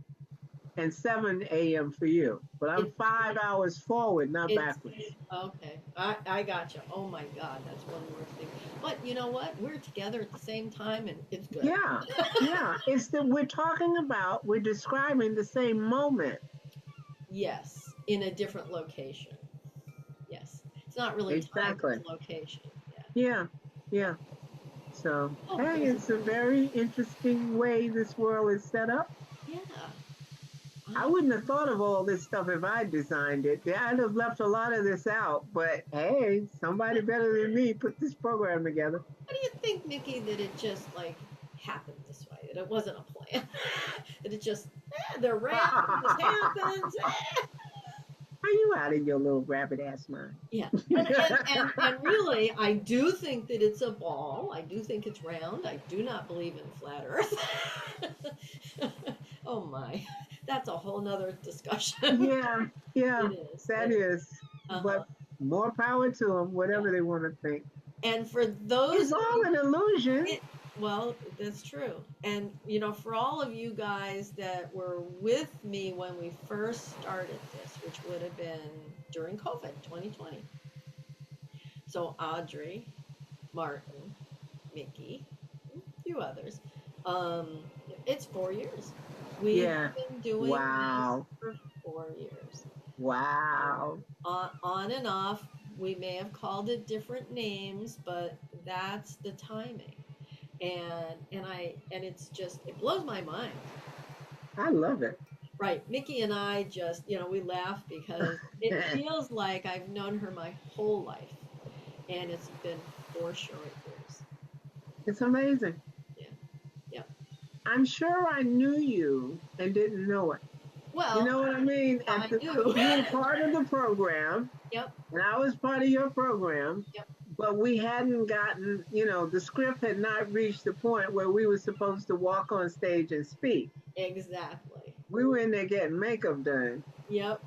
and 7 a.m. for you. But I'm It, 5 hours forward, not it's backwards. okay. I got you. Oh my God, that's one more thing. But you know what? We're together at the same time, and it's good. Yeah, yeah. It's that we're describing the same moment. Yes, in a different location. Yes, it's not really time; it's Exactly. location. Yeah, Yeah, yeah. yeah. So, Oh, hey, there's a it's a very interesting way this world is set up. yeah. I Uh, wouldn't have thought of all this stuff if I designed it. I'd have left a lot of this out, but hey, somebody better than me put this program together. How do you think, Nikki, that it just like happened this way, that it wasn't a plan, that it just, they're random, this happens. Are you out of your little rabbit ass mind? Yeah. And really, I do think that it's a ball. I do think it's round. I do not believe in flat earth. Oh my, that's a whole nother discussion. Yeah, yeah, It is. that is. Uh-huh. But more power to them, Yeah. whatever they want to think. And for It's those of all you, an illusion. it, well, that's true. And, for all of you guys that were with me when we first started this, which would have been during COVID 2020. So Audrey, Martin, Mickey, a few others. Um, it's 4 years. We've Yeah. been doing this Wow. for 4 years. Wow. On and off, we may have called it different names, but that's the timing. And it's just, it blows my mind. I love it. Right. Mickey and I just, we laugh because it feels like I've known her my whole life. And it's been 4 short years. It's amazing. Yeah. Yep. I'm sure I knew you and didn't know it. Well, You know what I mean? I do. You were part of the program. Yep. And I was part of your program. Yep. But we hadn't gotten, the script had not reached the point where we were supposed to walk on stage and speak. Exactly. We were in there getting makeup done. Yep.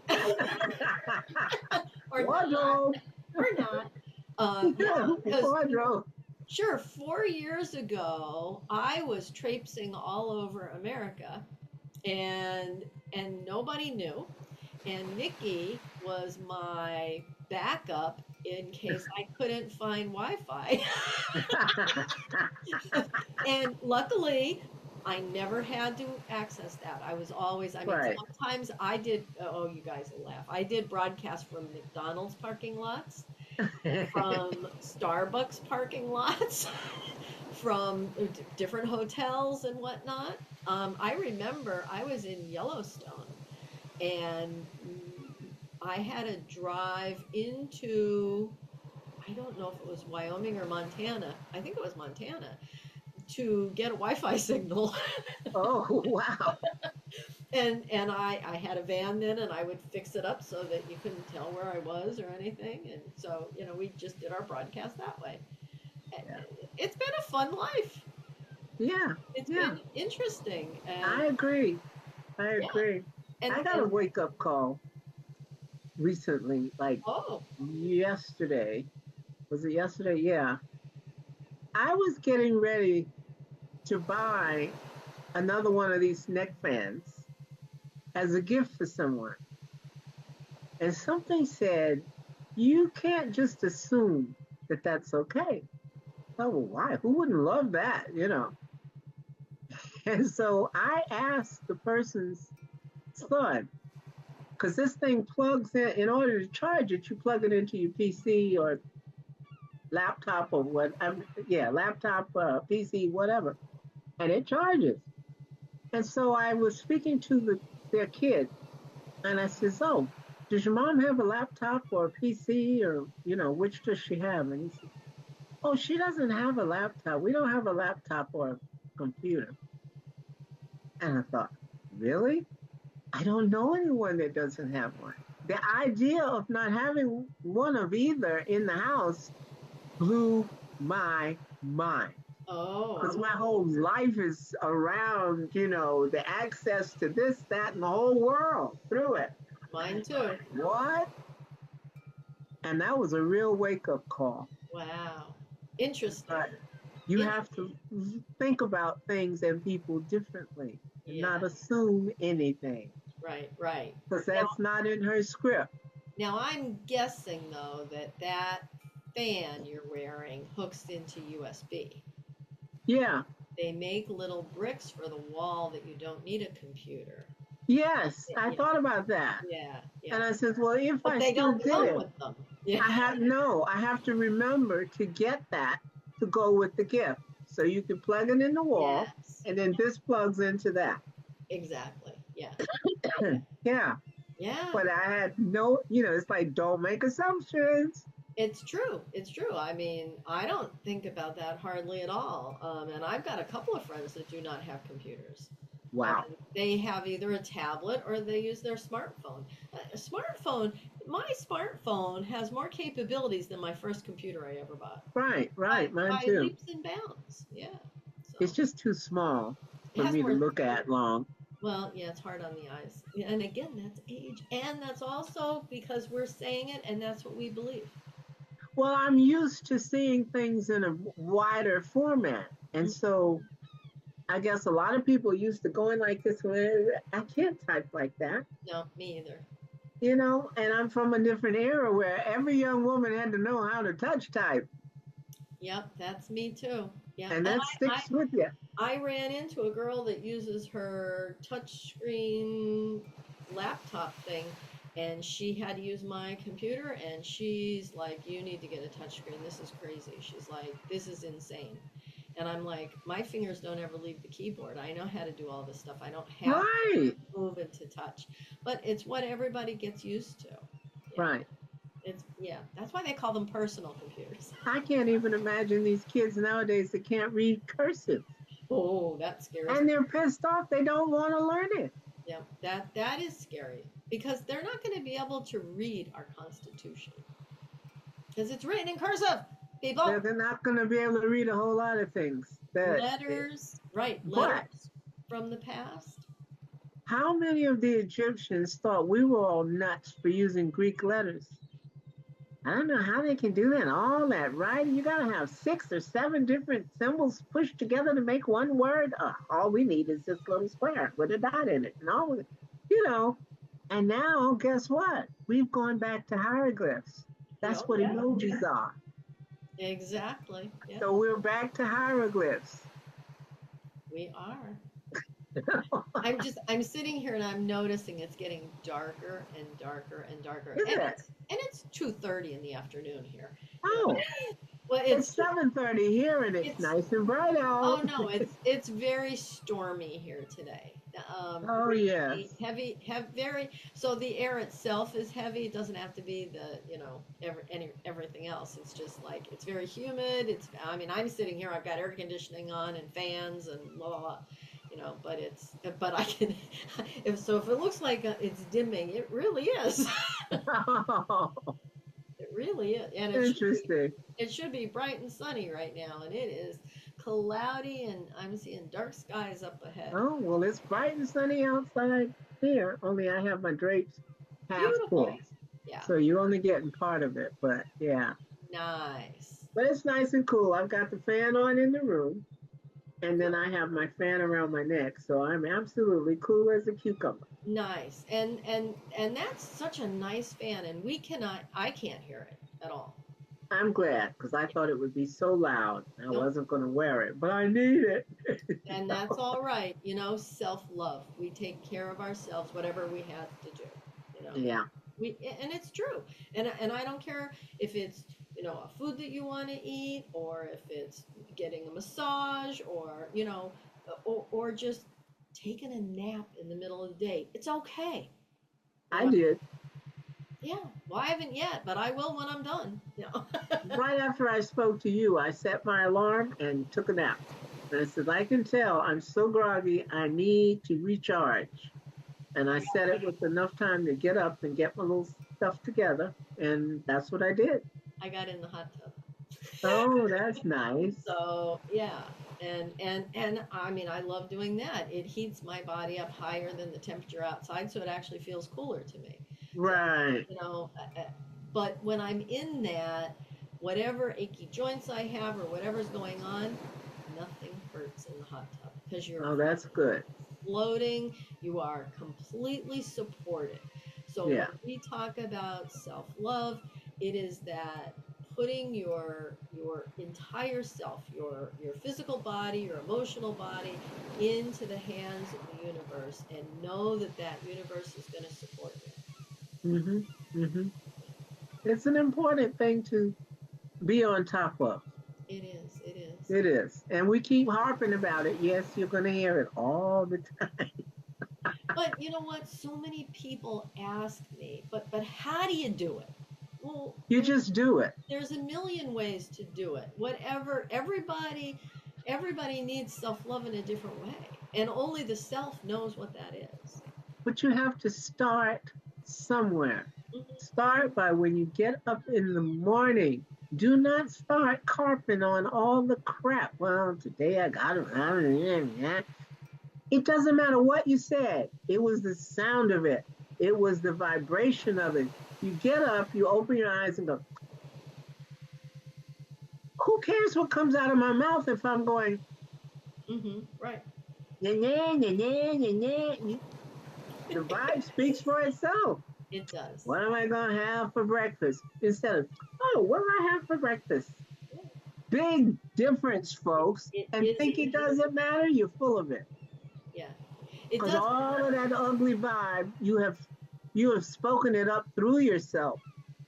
Or Wardrobe. not. Or not. Yeah, Wardrobe. Sure, 4 years ago, I was traipsing all over America, and nobody knew. And Nikki was my backup in case I couldn't find Wi-Fi. And luckily, I never had to access that. I was always, Right. sometimes I did, oh, you guys will laugh. I did broadcast from McDonald's parking lots, from Starbucks parking lots, from different hotels and whatnot. I remember I was in Yellowstone, and I had to drive into, I don't know if it was Wyoming or Montana. I think it was Montana, to get a Wi-Fi signal. Oh, wow. And I had a van then, and I would fix it up so that you couldn't tell where I was or anything. And so, we just did our broadcast that way. Yeah. It's been a fun life. Yeah. It's Yeah. been interesting. And, I agree. I Yeah. agree. and I got a wake up call recently, like oh, yesterday. Was it yesterday? Yeah. I was getting ready to buy another one of these neck fans as a gift for someone. And something said, you can't just assume that that's okay. Oh, well, why? Who wouldn't love that, And so I asked the person's son, because this thing plugs in order to charge it, you plug it into your PC or laptop or what, laptop, PC, whatever, and it charges. And so I was speaking to their kid, and I says, "Oh, does your mom have a laptop or a PC, or which does she have?" And he said, "Oh, she doesn't have a laptop. We don't have a laptop or a computer." And I thought, really? I don't know anyone that doesn't have one. The idea of not having one of either in the house blew my mind. Because oh, my whole life is around, the access to this, that, and the whole world through it. mine too. What? And that was a real wake up call. Wow. Interesting. But you have to think about things and people differently and Yeah. not assume anything. Right. Because that's not in her script. Now I'm guessing though that fan you're wearing hooks into USB. Yeah. They make little bricks for the wall that you don't need a computer. Yes, I Yeah. thought about that. Yeah. And I said, well, if But I they still don't get come it, with them. Yeah. I have to remember to get that to go with the gift. So you can plug it in the wall, Yes. and then this plugs into that. Exactly. Yeah. Yeah. Yeah. But I had no, it's like, don't make assumptions. It's true. It's true. I mean, I don't think about that hardly at all. And I've got a couple of friends that do not have computers. Wow. They have either a tablet or they use their smartphone. A smartphone, my smartphone has more capabilities than my first computer I ever bought Right, right. Mine by too. leaps and bounds. Yeah. It's So just too small it for has me to more. look at long. Well, yeah, it's hard on the eyes. Yeah, and again, that's age. And that's also because we're saying it and that's what we believe. Well, I'm used to seeing things in a wider format. And Mm, so I guess a lot of people used to going like this. Well, I can't type like that, no, me either. and I'm from a different era where every young woman had to know how to touch type. Yep, that's me too. Yeah. And And that sticks with you. I ran into a girl that uses her touchscreen laptop thing, and she had to use my computer, and she's like, "You need to get a touchscreen. This is crazy." She's like, "This is insane." And I'm like, "My fingers don't ever leave the keyboard. I know how to do all this stuff. I don't have Right, to move it to touch." But it's what everybody gets used to. Yeah. right. It's yeah. That's why they call them personal computers. I can't even imagine these kids nowadays that can't read cursive. Oh, that scares And me. they're pissed off. They don't want to learn it. Yeah, that is scary because they're not going to be able to read our Constitution because it's written in cursive. People, They're not going to be able to read a whole lot of things. letters, right? But Letters from the past. how many of the Egyptians thought we were all nuts for using Greek letters? I don't know how they can do that. All that writing, you got to have 6 or 7 different symbols pushed together to make one word. All we need is this little square with a dot in it, and all, you know. And now, guess what? We've gone back to hieroglyphs. Yeah, That's oh, what yeah, emojis are. exactly. Yeah, So we're back to hieroglyphs. we are. I'm sitting here and I'm noticing it's getting darker and darker and darker, Is it? and it's 2:30 in the afternoon here. You know, Oh, well, it's 7:30 here, and it's it's nice and bright oh out. no, it's very stormy here today. Oh yes, Rainy, heavy, very. So the air itself is heavy. It doesn't have to be the everything else. It's just like it's very humid. It's I mean I'm sitting here. I've got air conditioning on and fans and blah blah blah. But I can if it looks like it's dimming, it really is. It really is, and interesting. it should be bright and sunny right now, and it is cloudy, and I'm seeing dark skies up ahead. Oh well, it's bright and sunny outside here. Only I have my drapes half Beautiful. full, Yeah. so you're only getting part of it. But yeah, Nice. but it's nice and cool. I've got the fan on in the room, and then I have my fan around my neck, so I'm absolutely cool as a cucumber. Nice. And that's such a nice fan, and I can't hear it at all. I'm glad because I thought it would be so loud. I Nope. wasn't going to wear it, but I need it. And that's all right. Self-love. We take care of ourselves, whatever we have to do. You know. Yeah, And it's true. And I don't care if it's, a food that you want to eat or if it's getting a massage or, or just taking a nap in the middle of the day. It's okay. You I know. did. Yeah. Well, I haven't yet, but I will when I'm done. Right after I spoke to you, I set my alarm and took a nap. And I said, I can tell I'm so groggy, I need to recharge. And I set it with enough time to get up and get my little stuff together. And that's what I did. I got in the hot tub. Oh, that's nice. So yeah, and I mean I love doing that. It heats my body up higher than the temperature outside, so it actually feels cooler to me. So Right. you know, but when I'm in that, whatever achy joints I have or whatever's going on, nothing hurts in the hot tub because you're Oh, that's good. floating. You are completely supported. So when Yeah. we talk about self love, it is that putting your entire self, your physical body, your emotional body, into the hands of the universe, and know that that universe is going to support you. hmm hmm It's an important thing to be on top of. It is. It is. It is. And we keep harping about it. Yes, you're going to hear it all the time. But you know what? So many people ask me, but how do you do it? Well, You just do it. there's a million ways to do it. Whatever, everybody needs self-love in a different way, and only the self knows what that is. But you have to start somewhere. Mhm. Start by when you get up in the morning. Do not start carping on all the crap. Well, today I got it. It doesn't matter what you said. It was the sound of it. It was the vibration of it. You get up, you open your eyes and go, who cares what comes out of my mouth if I'm going, Right. nah, nah, nah, nah, nah, nah. The vibe speaks for itself. It does. What am I going to have for breakfast? Instead of, oh, what do I have for breakfast? Yeah. Big difference, It, folks. it And is a think it big doesn't matter? You're full of it. yeah. It Because doesn't all of matter. that ugly vibe, you have spoken it up through yourself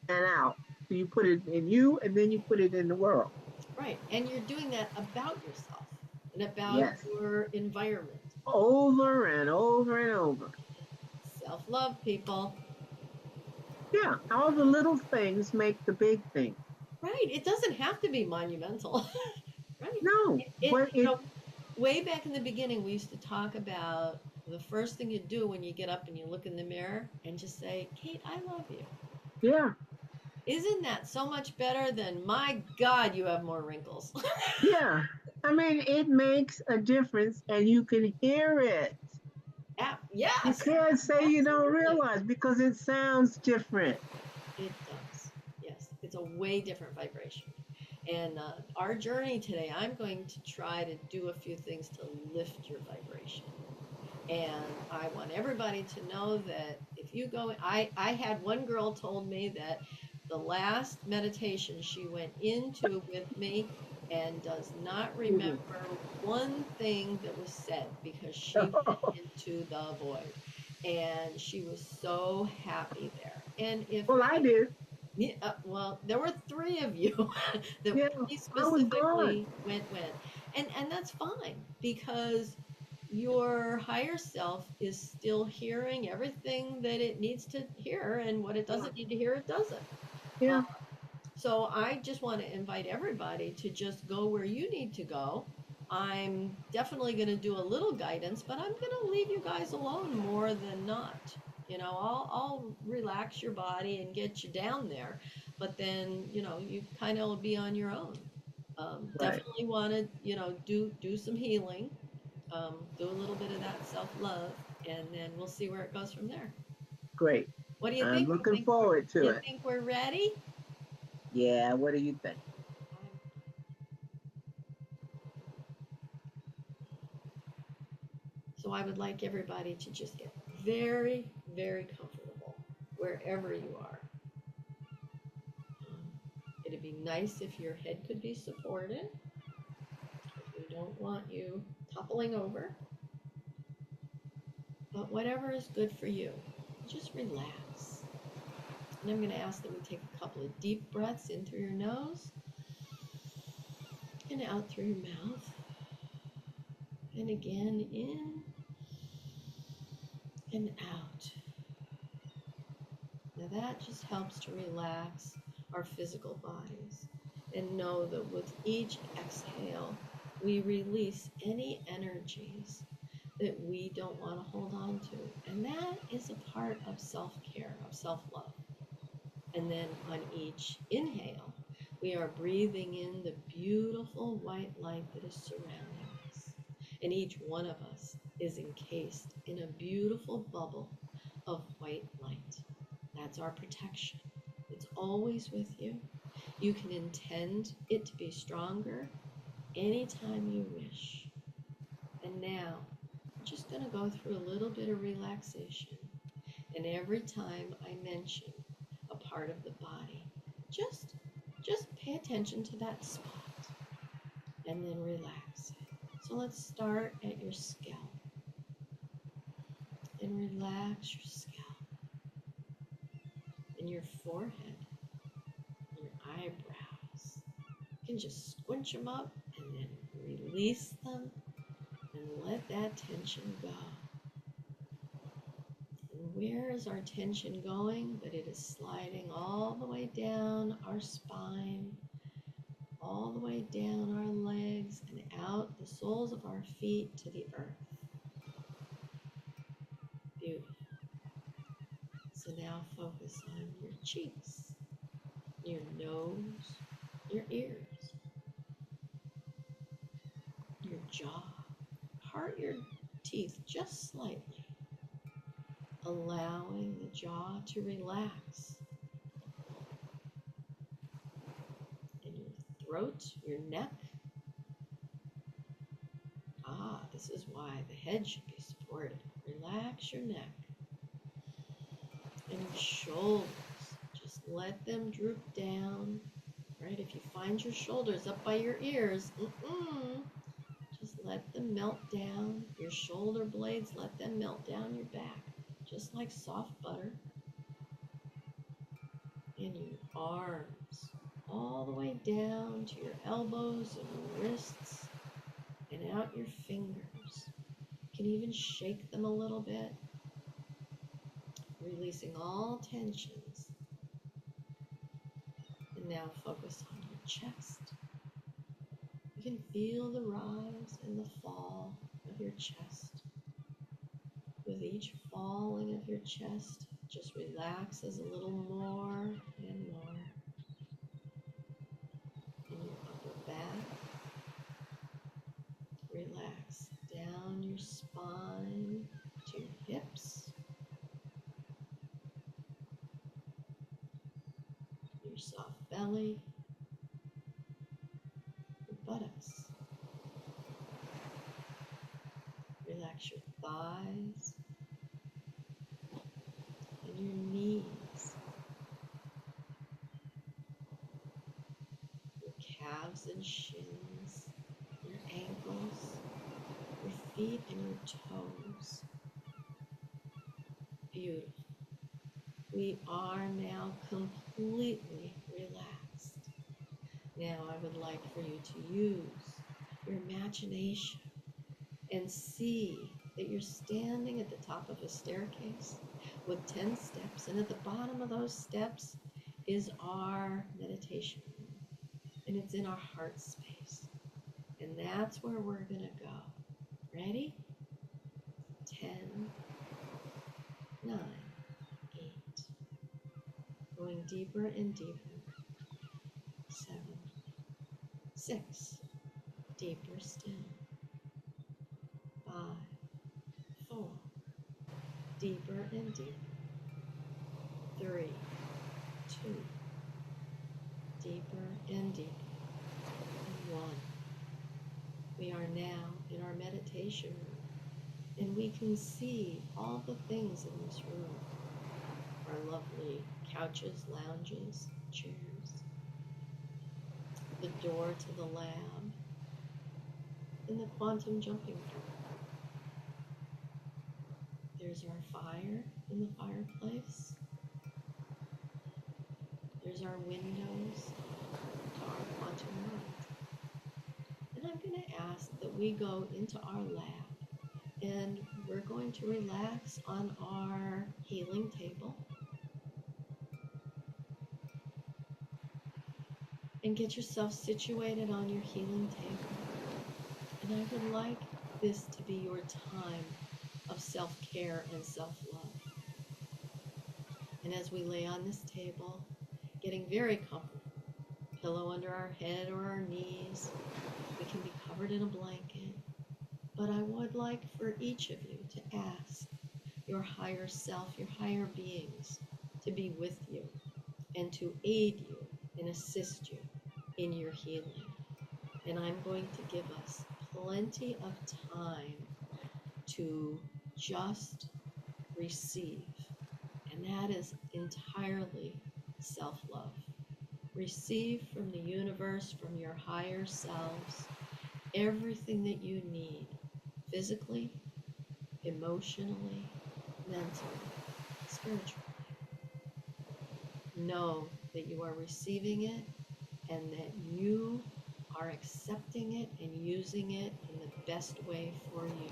and out. So you put it in you and then you put it in the world. Right. And you're doing that about yourself and about Yes. your environment. Over and over and over. Self-love, people. Yeah. All the little things make the big thing. Right. It doesn't have to be monumental. Right. No, but You it, know, way back in the beginning, we used to talk about the first thing you do when you get up and you look in the mirror and just say, Kate, I love you. yeah. Isn't that so much better than, my God, you have more wrinkles? Yeah. I mean, it makes a difference and you can hear it. Yeah, You yes, can't say you don't absolutely. realize because it sounds different. It does. Yes, it's a way different vibration. And our journey today, I'm going to try to do a few things to lift your vibration. And I want everybody to know that if you go, I had one girl told me that the last meditation she went into with me and does not remember one thing that was said because she went into the void. And she was so happy there. And if Well, I did. yeah, well, there were three of you that Yeah, he I was gone. specifically went, and that's fine because your higher self is still hearing everything that it needs to hear, and what it Yeah, doesn't need to hear, it doesn't. Uh, yeah, so I just want to invite everybody to just go where you need to go. I'm definitely going to do a little guidance, but I'm going to leave you guys alone more than not. I'll relax your body and get you down there, but then you kind of will be on your own. right. Definitely want to do some healing, do a little bit of that self love, and then we'll see where it goes from there. Great. What do you I'm think? looking forward to You it. think we're ready? Yeah, what do you think? So I would like everybody to just get very, very comfortable wherever you are. Um, it'd be nice if your head could be supported. We don't want you toppling over, but whatever is good for you, just relax. And I'm going to ask that we take a couple of deep breaths in through your nose and out through your mouth. And again, in and out. Now that just helps to relax our physical bodies and know that with each exhale, we release any energies that we don't want to hold on to. And that is a part of self care, of self love. And then on each inhale, we are breathing in the beautiful white light that is surrounding us. And each one of us is encased in a beautiful bubble of white light. That's our protection. It's always with you. You can intend it to be stronger anytime you wish. And now, we're just going to go through a little bit of relaxation. And every time I mention a part of the body, just just pay attention to that spot and then relax it. So let's start at your scalp and relax your scalp and your forehead, your eyebrows. You can just squinch them up and then release them and let that tension go. And where is our tension going? But it is sliding all the way down our spine, all the way down our legs and out the soles of our feet to the earth. Beautiful. So now focus on your cheeks, your nose, your ears, your jaw. Part your teeth just slightly, allowing the jaw to relax. And your throat, your neck. This is why the head should be supported. Relax your neck. And your shoulders, just let them droop down. Right? If you find your shoulders up by your ears, just let them melt down. Your shoulder blades, let them melt down your back, just like soft butter. And your arms, all the way down to your elbows and your wrists, and out your fingers. You can even shake them a little bit, releasing all tensions. And now focus on your chest. You can feel the rise and the fall of your chest. With each falling of your chest, just relaxes a little more and more. In your upper back, relax down your spine to your hips, your soft belly, your buttocks. Relax your thighs and your knees, your calves and shins, your ankles, your feet and your toes. Beautiful. We are now completely relaxed. Now I would like for you to use your imagination and see that you're standing at the top of a staircase with 10 steps, and at the bottom of those steps is our meditation room, and it's in our heart space, and that's where we're gonna go. Ready? 10, 9, 8, going deeper and deeper. 7, 6, deeper still. 5, 4, deeper and deeper. 3, 2, deeper and deeper. And 1. We are now in our meditation room, and we can see all the things in this room. Our lovely couches, lounges, chairs, the door to the lab, and the quantum jumping door. There's our fire in the fireplace. There's our windows to our quantum world. And I'm going to ask that we go into our lab, and we're going to relax on our healing table and get yourself situated on your healing table. And I would like this to be your time of self-care and self-love. And as we lay on this table, getting very comfortable, pillow under our head or our knees, we can be covered in a blanket. But I would like for each of you to ask your higher self, your higher beings, to be with you and to aid you and assist you in your healing. And I'm going to give us plenty of time to just receive. And that is entirely self-love. Receive from the universe, from your higher selves, everything that you need, physically, emotionally, mentally, spiritually. Know that you are receiving it and that you are accepting it and using it in the best way for you.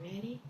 Ready?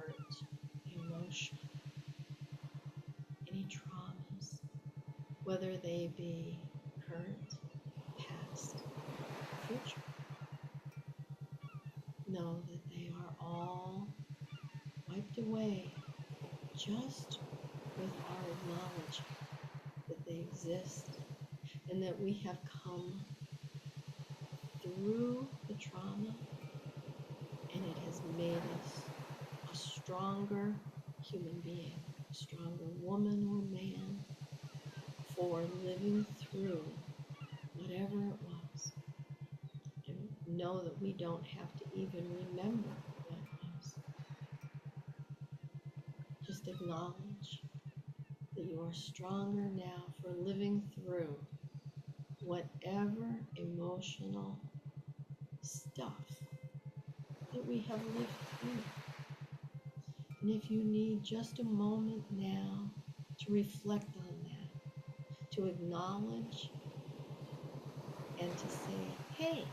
hurt, emotion, any traumas, whether they be current, past, future. Know that they are all wiped away just with our knowledge that they exist and that we have come through the trauma and it has made us a stronger human being, a stronger woman or man for living through whatever it was. And know that we don't have to even remember what it was. Just acknowledge that you are stronger now for living through whatever emotional stuff that we have lived through. And if you need just a moment now to reflect on that, to acknowledge and to say, hey,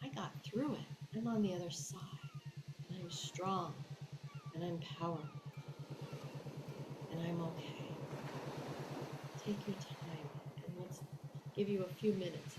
I got through it. I'm on the other side. And I'm strong. And I'm powerful. And I'm okay. Take your time and let's give you a few minutes.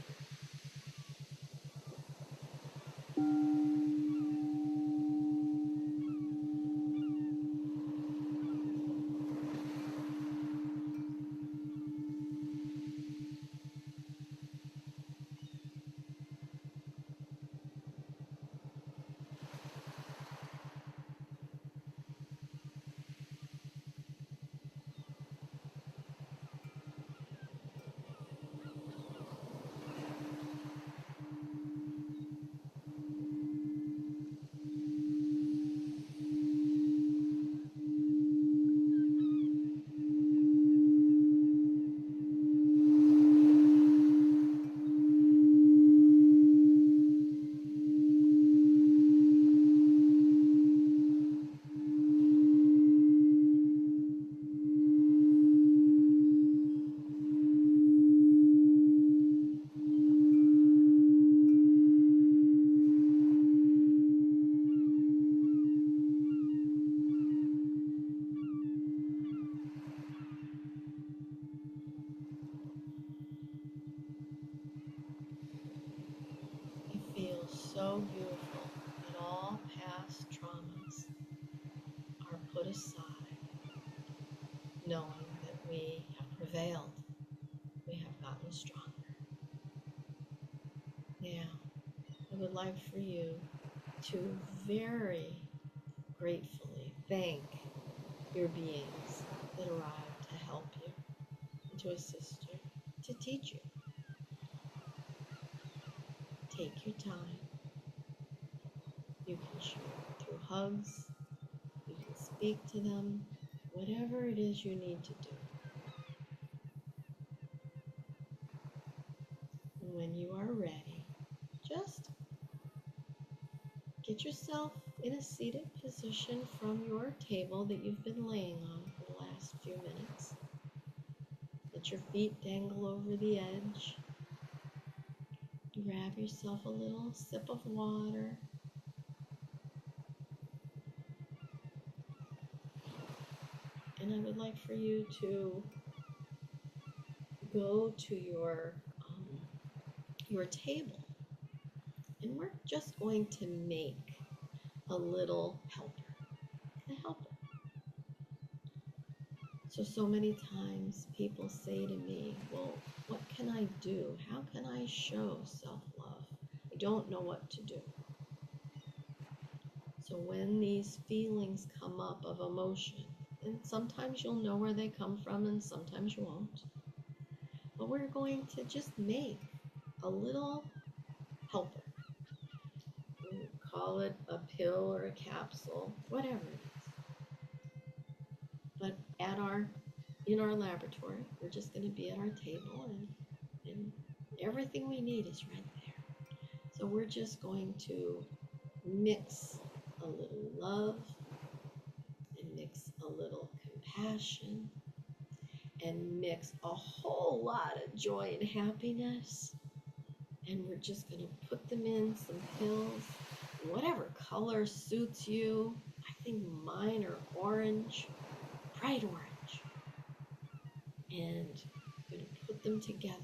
It feels so beautiful that all past traumas are put aside, knowing that we have prevailed, we have gotten stronger. Now, I would like for you to very gratefully thank your beings that arrived to help you and to assist you, to teach you. Take your time. You can show it through hugs, you can speak to them, whatever it is you need to do. And when you are ready, just get yourself in a seated position from your table that you've been laying on for the last few minutes. Let your feet dangle over the edge. Grab yourself a little sip of water. And I would like for you to go to your table. And we're just going to make a little helper. A helper. So many times people say to me, well, what can I do? How can I show self-love? I don't know what to do. So when these feelings come up of emotion, and sometimes you'll know where they come from and sometimes you won't, but we're going to just make a little helper. We call it a pill or a capsule, whatever it is. But in our laboratory, we're just going to be at our table and everything we need is right there. So we're just going to mix a little love and mix a little compassion and mix a whole lot of joy and happiness. And we're just going to put them in some pills whatever color suits you. I think mine are orange, bright orange. And I'm going to put them together.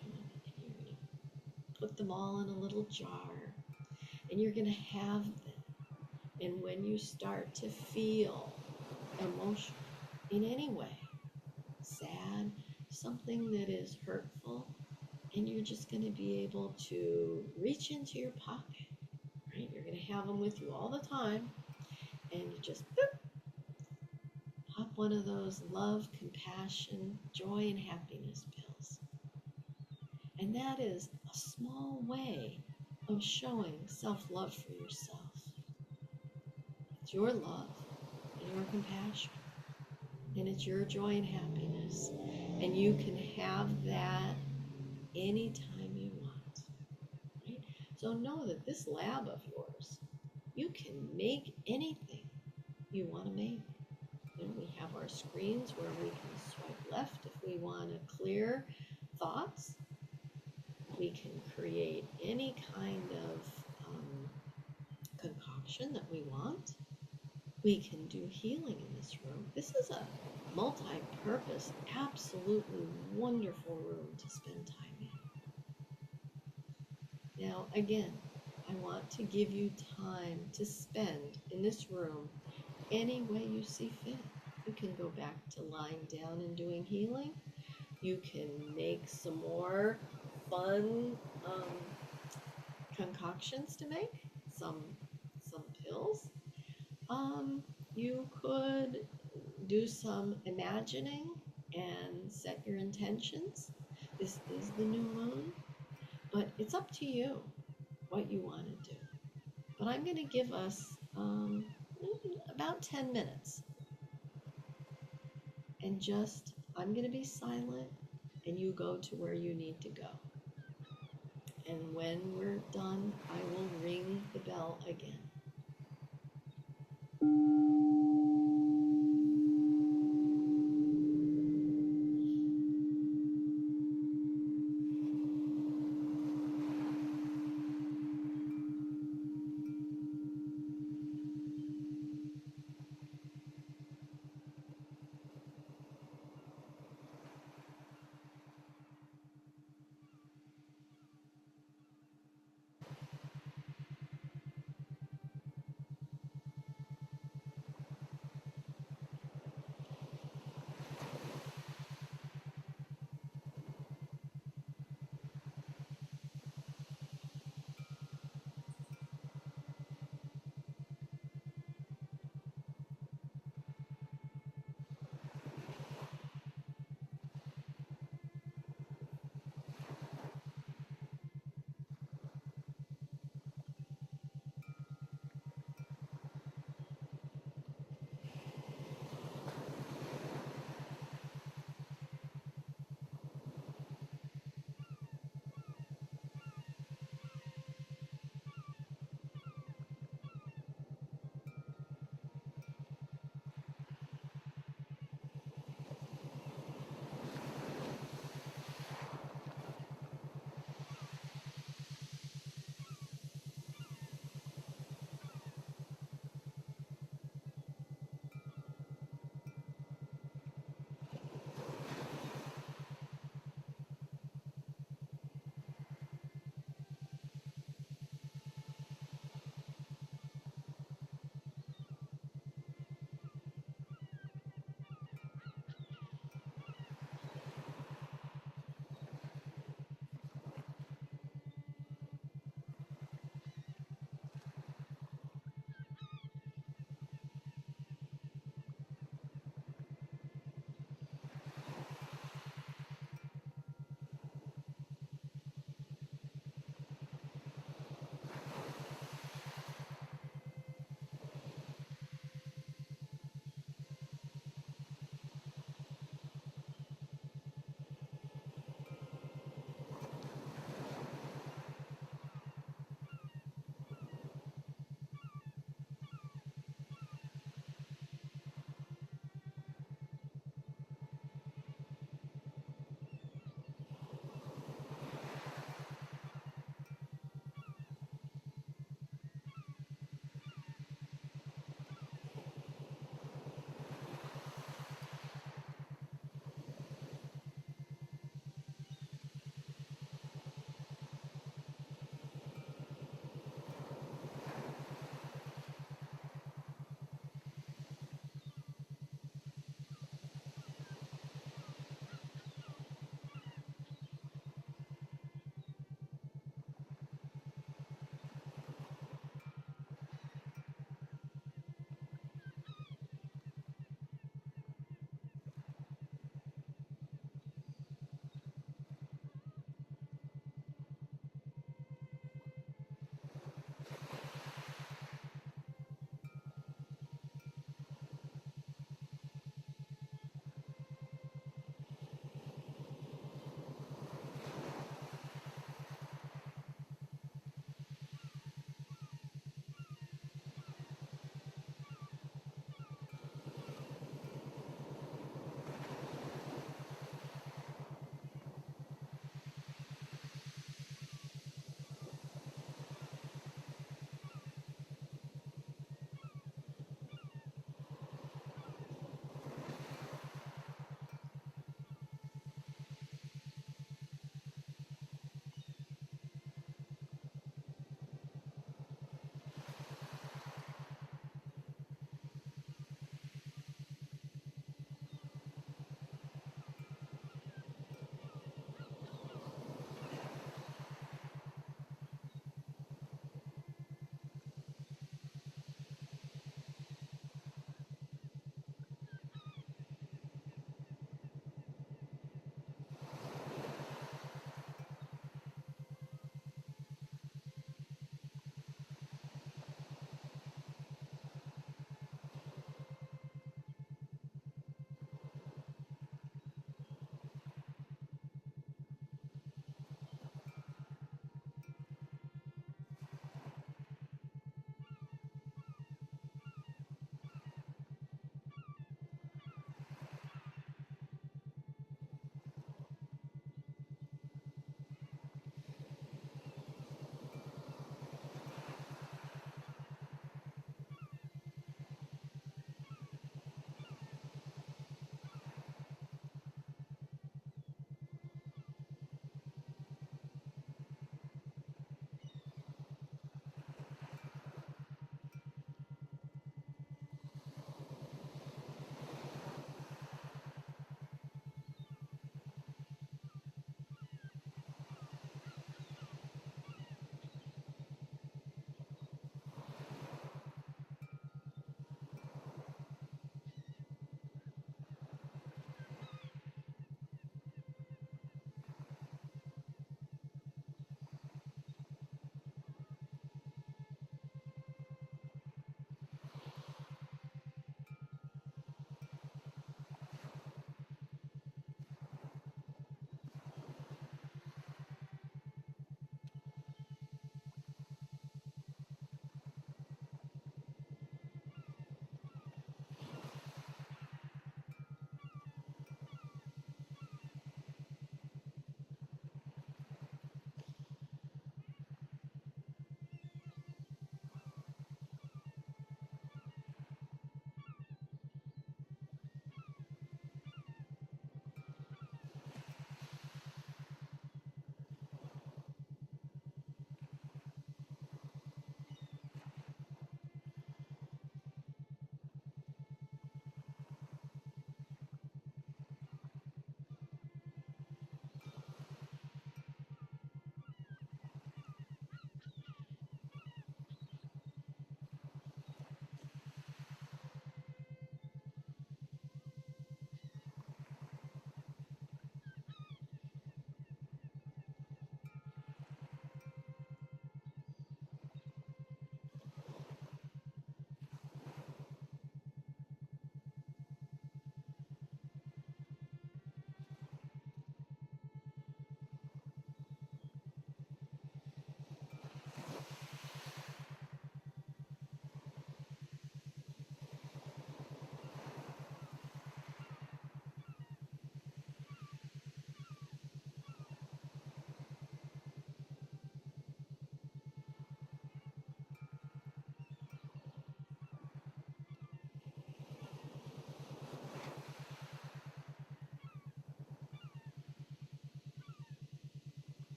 And you're going to put them all in a little jar. And you're going to have them. And when you start to feel emotion in any way, sad, something that is hurtful, and you're just going to be able to reach into your pocket, right? You're going to have them with you all the time, and you just boop, pop one of those love, compassion, joy, and happiness pills. And that is a small way of showing self-love for yourself. It's your love and your compassion, and it's your joy and happiness, and you can have that anytime you want, right? So know that this lab of yours, you can make anything you want to make. And we have our screens where we can swipe left if we want to clear thoughts. We can create any kind of concoction that we want. We can do healing in this room. This is a multi-purpose, absolutely wonderful room to spend time in. Now, again, I want to give you time to spend in this room any way you see fit. You can go back to lying down and doing healing. You can make some more fun concoctions to make, some pills. You could do some imagining and set your intentions. This is the new moon, but it's up to you what you want to do. But I'm going to give us about 10 minutes. And just, I'm going to be silent, and you go to where you need to go. And when we're done, I will ring the bell again.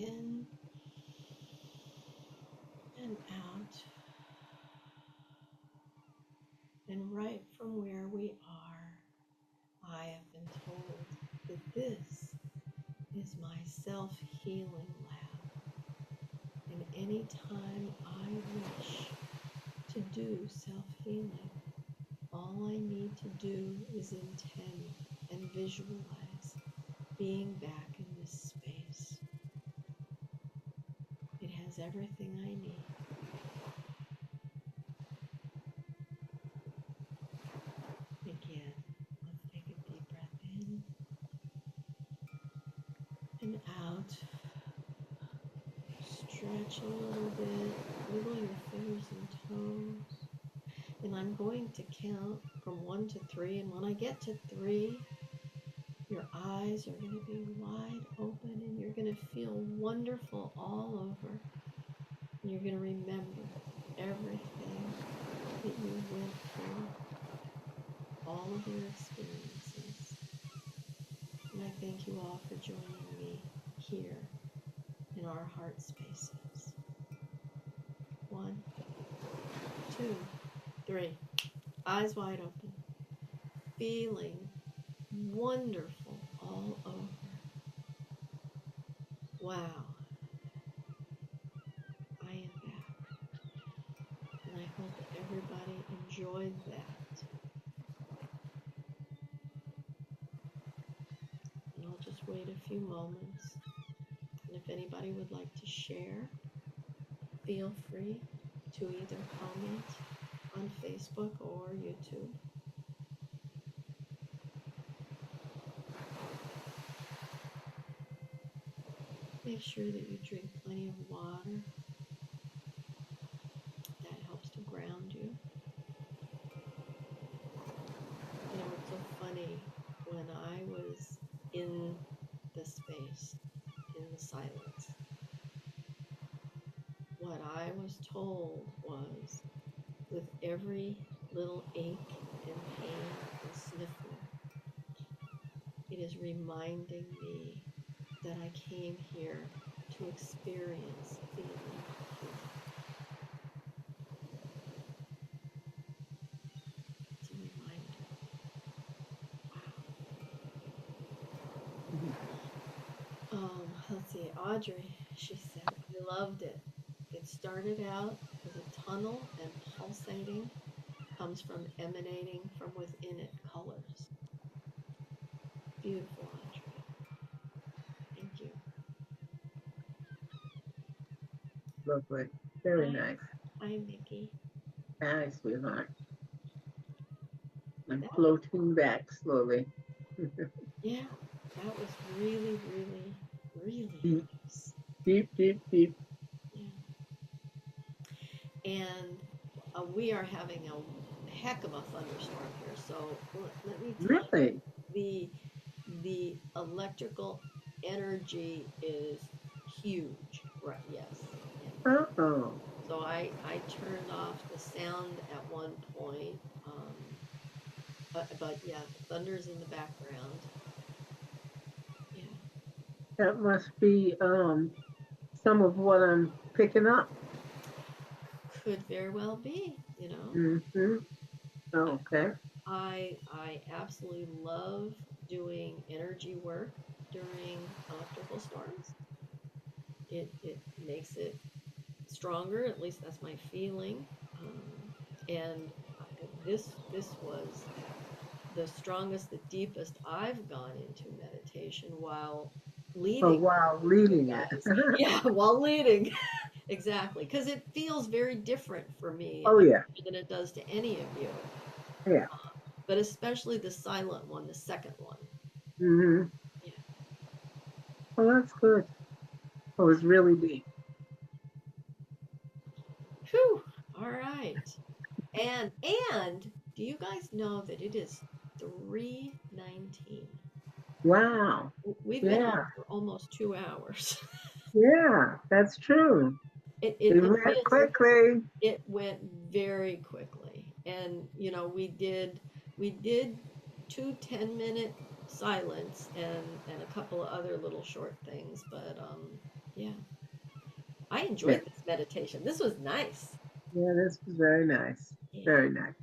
in and out. And right from where we are, I have been told that this is my self-healing lab. And anytime I wish to do self-healing, all I need to do is intend and visualize being back in this space. It has everything I need. Again, let's take a deep breath in and out. Stretch a little bit, wiggle your fingers and toes. And I'm going to count from 1 to 3. And when I get to 3, your eyes are going to be wide open and you're going to feel wonderful all over. And you're going to remember everything that you went through, all of your experiences. And I thank you all for joining me here in our heart spaces. 1, 2, 3. Eyes wide open. Feeling wonderful all over. Wow. I am back. And I hope everybody enjoyed that. And I'll just wait a few moments. And if anybody would like to share, feel free to either comment on Facebook or YouTube. Make sure that you drink plenty of water. That helps to ground you. You know, it's so funny, when I was in the space, in the silence, what I was told was, with every little ache and pain and sniffle, it is reminding me that I came here to experience feeling healed. It's a reminder. Wow. Let's see, Audrey, she said, I loved it. It started out as a tunnel and pulsating, comes from emanating from within it colors. Beautiful, Audrey. Thank you. Lovely. Very Hi, nice. hi, Mickey. Hi, sweetheart. I'm That, floating back slowly. yeah, that was really, really, really Deep, nice. deep, deep, deep. Yeah. And we are having a heck of a thunderstorm here. So let me tell Really? you, the electrical energy is huge. Right? Yes. Yeah. Oh, So I turned off the sound at one point. But yeah, thunder's in the background. Yeah. that must be some of what I'm picking up. Could very well be, you know. Mm-hmm. Okay. I absolutely love doing energy work during electrical storms. It makes it stronger. At least that's my feeling. And this was the strongest, the deepest I've gone into meditation while Oh, leading wow, you leading it. guys. Yeah, while leading. Exactly. Because it feels very different for me, Oh, I'm yeah. sure, than it does to any of you. Yeah. But especially the silent one, the second one. Mm-hmm. Yeah. Oh, that's good. Oh, it's really deep. Whew. All right. And do you guys know that it is 3:19? Wow. We've been on Yeah. for almost 2 hours. Yeah, that's true. It went Really, quickly. it went very quickly. And you know, we did 2 10-minute silence and a couple of other little short things. But yeah, I Yeah. enjoyed this meditation. This was nice. Yeah, this was very nice. Yeah. Very nice.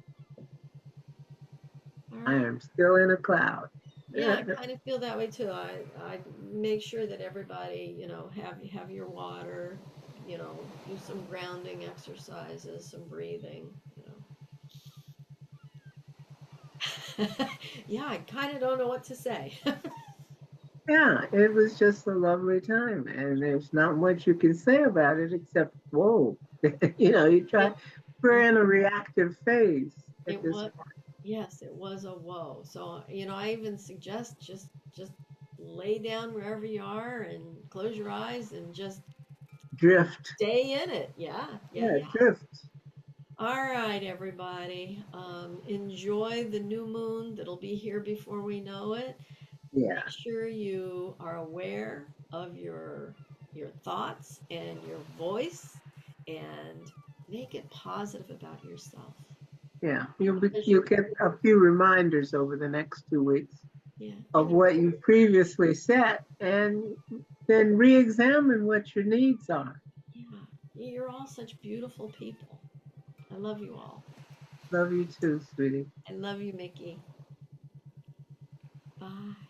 All I right. am still in a cloud. Yeah, I kind of feel that way too. I make sure that everybody, have your water, do some grounding exercises, some breathing. Yeah, I kind of don't know what to say. Yeah, it was just a lovely time, and there's not much you can say about it except, whoa. You try, It, we're yeah, in a reactive phase at it this was, point. yes, it was a whoa. So, I even suggest just lay down wherever you are and close your eyes and just Drift. stay in it. Yeah, yeah, Yeah, yeah. drift. All right, everybody. Enjoy the new moon that'll be here before we know it. Yeah, Make sure you are aware of your thoughts and your voice, and make it positive about yourself. yeah. Because You'll you're, get a few reminders over the next 2 weeks yeah, of what you previously set, and then re-examine what your needs are. yeah, you're all such beautiful people. I love you all. Love you too, sweetie. I love you, Mickey. Bye.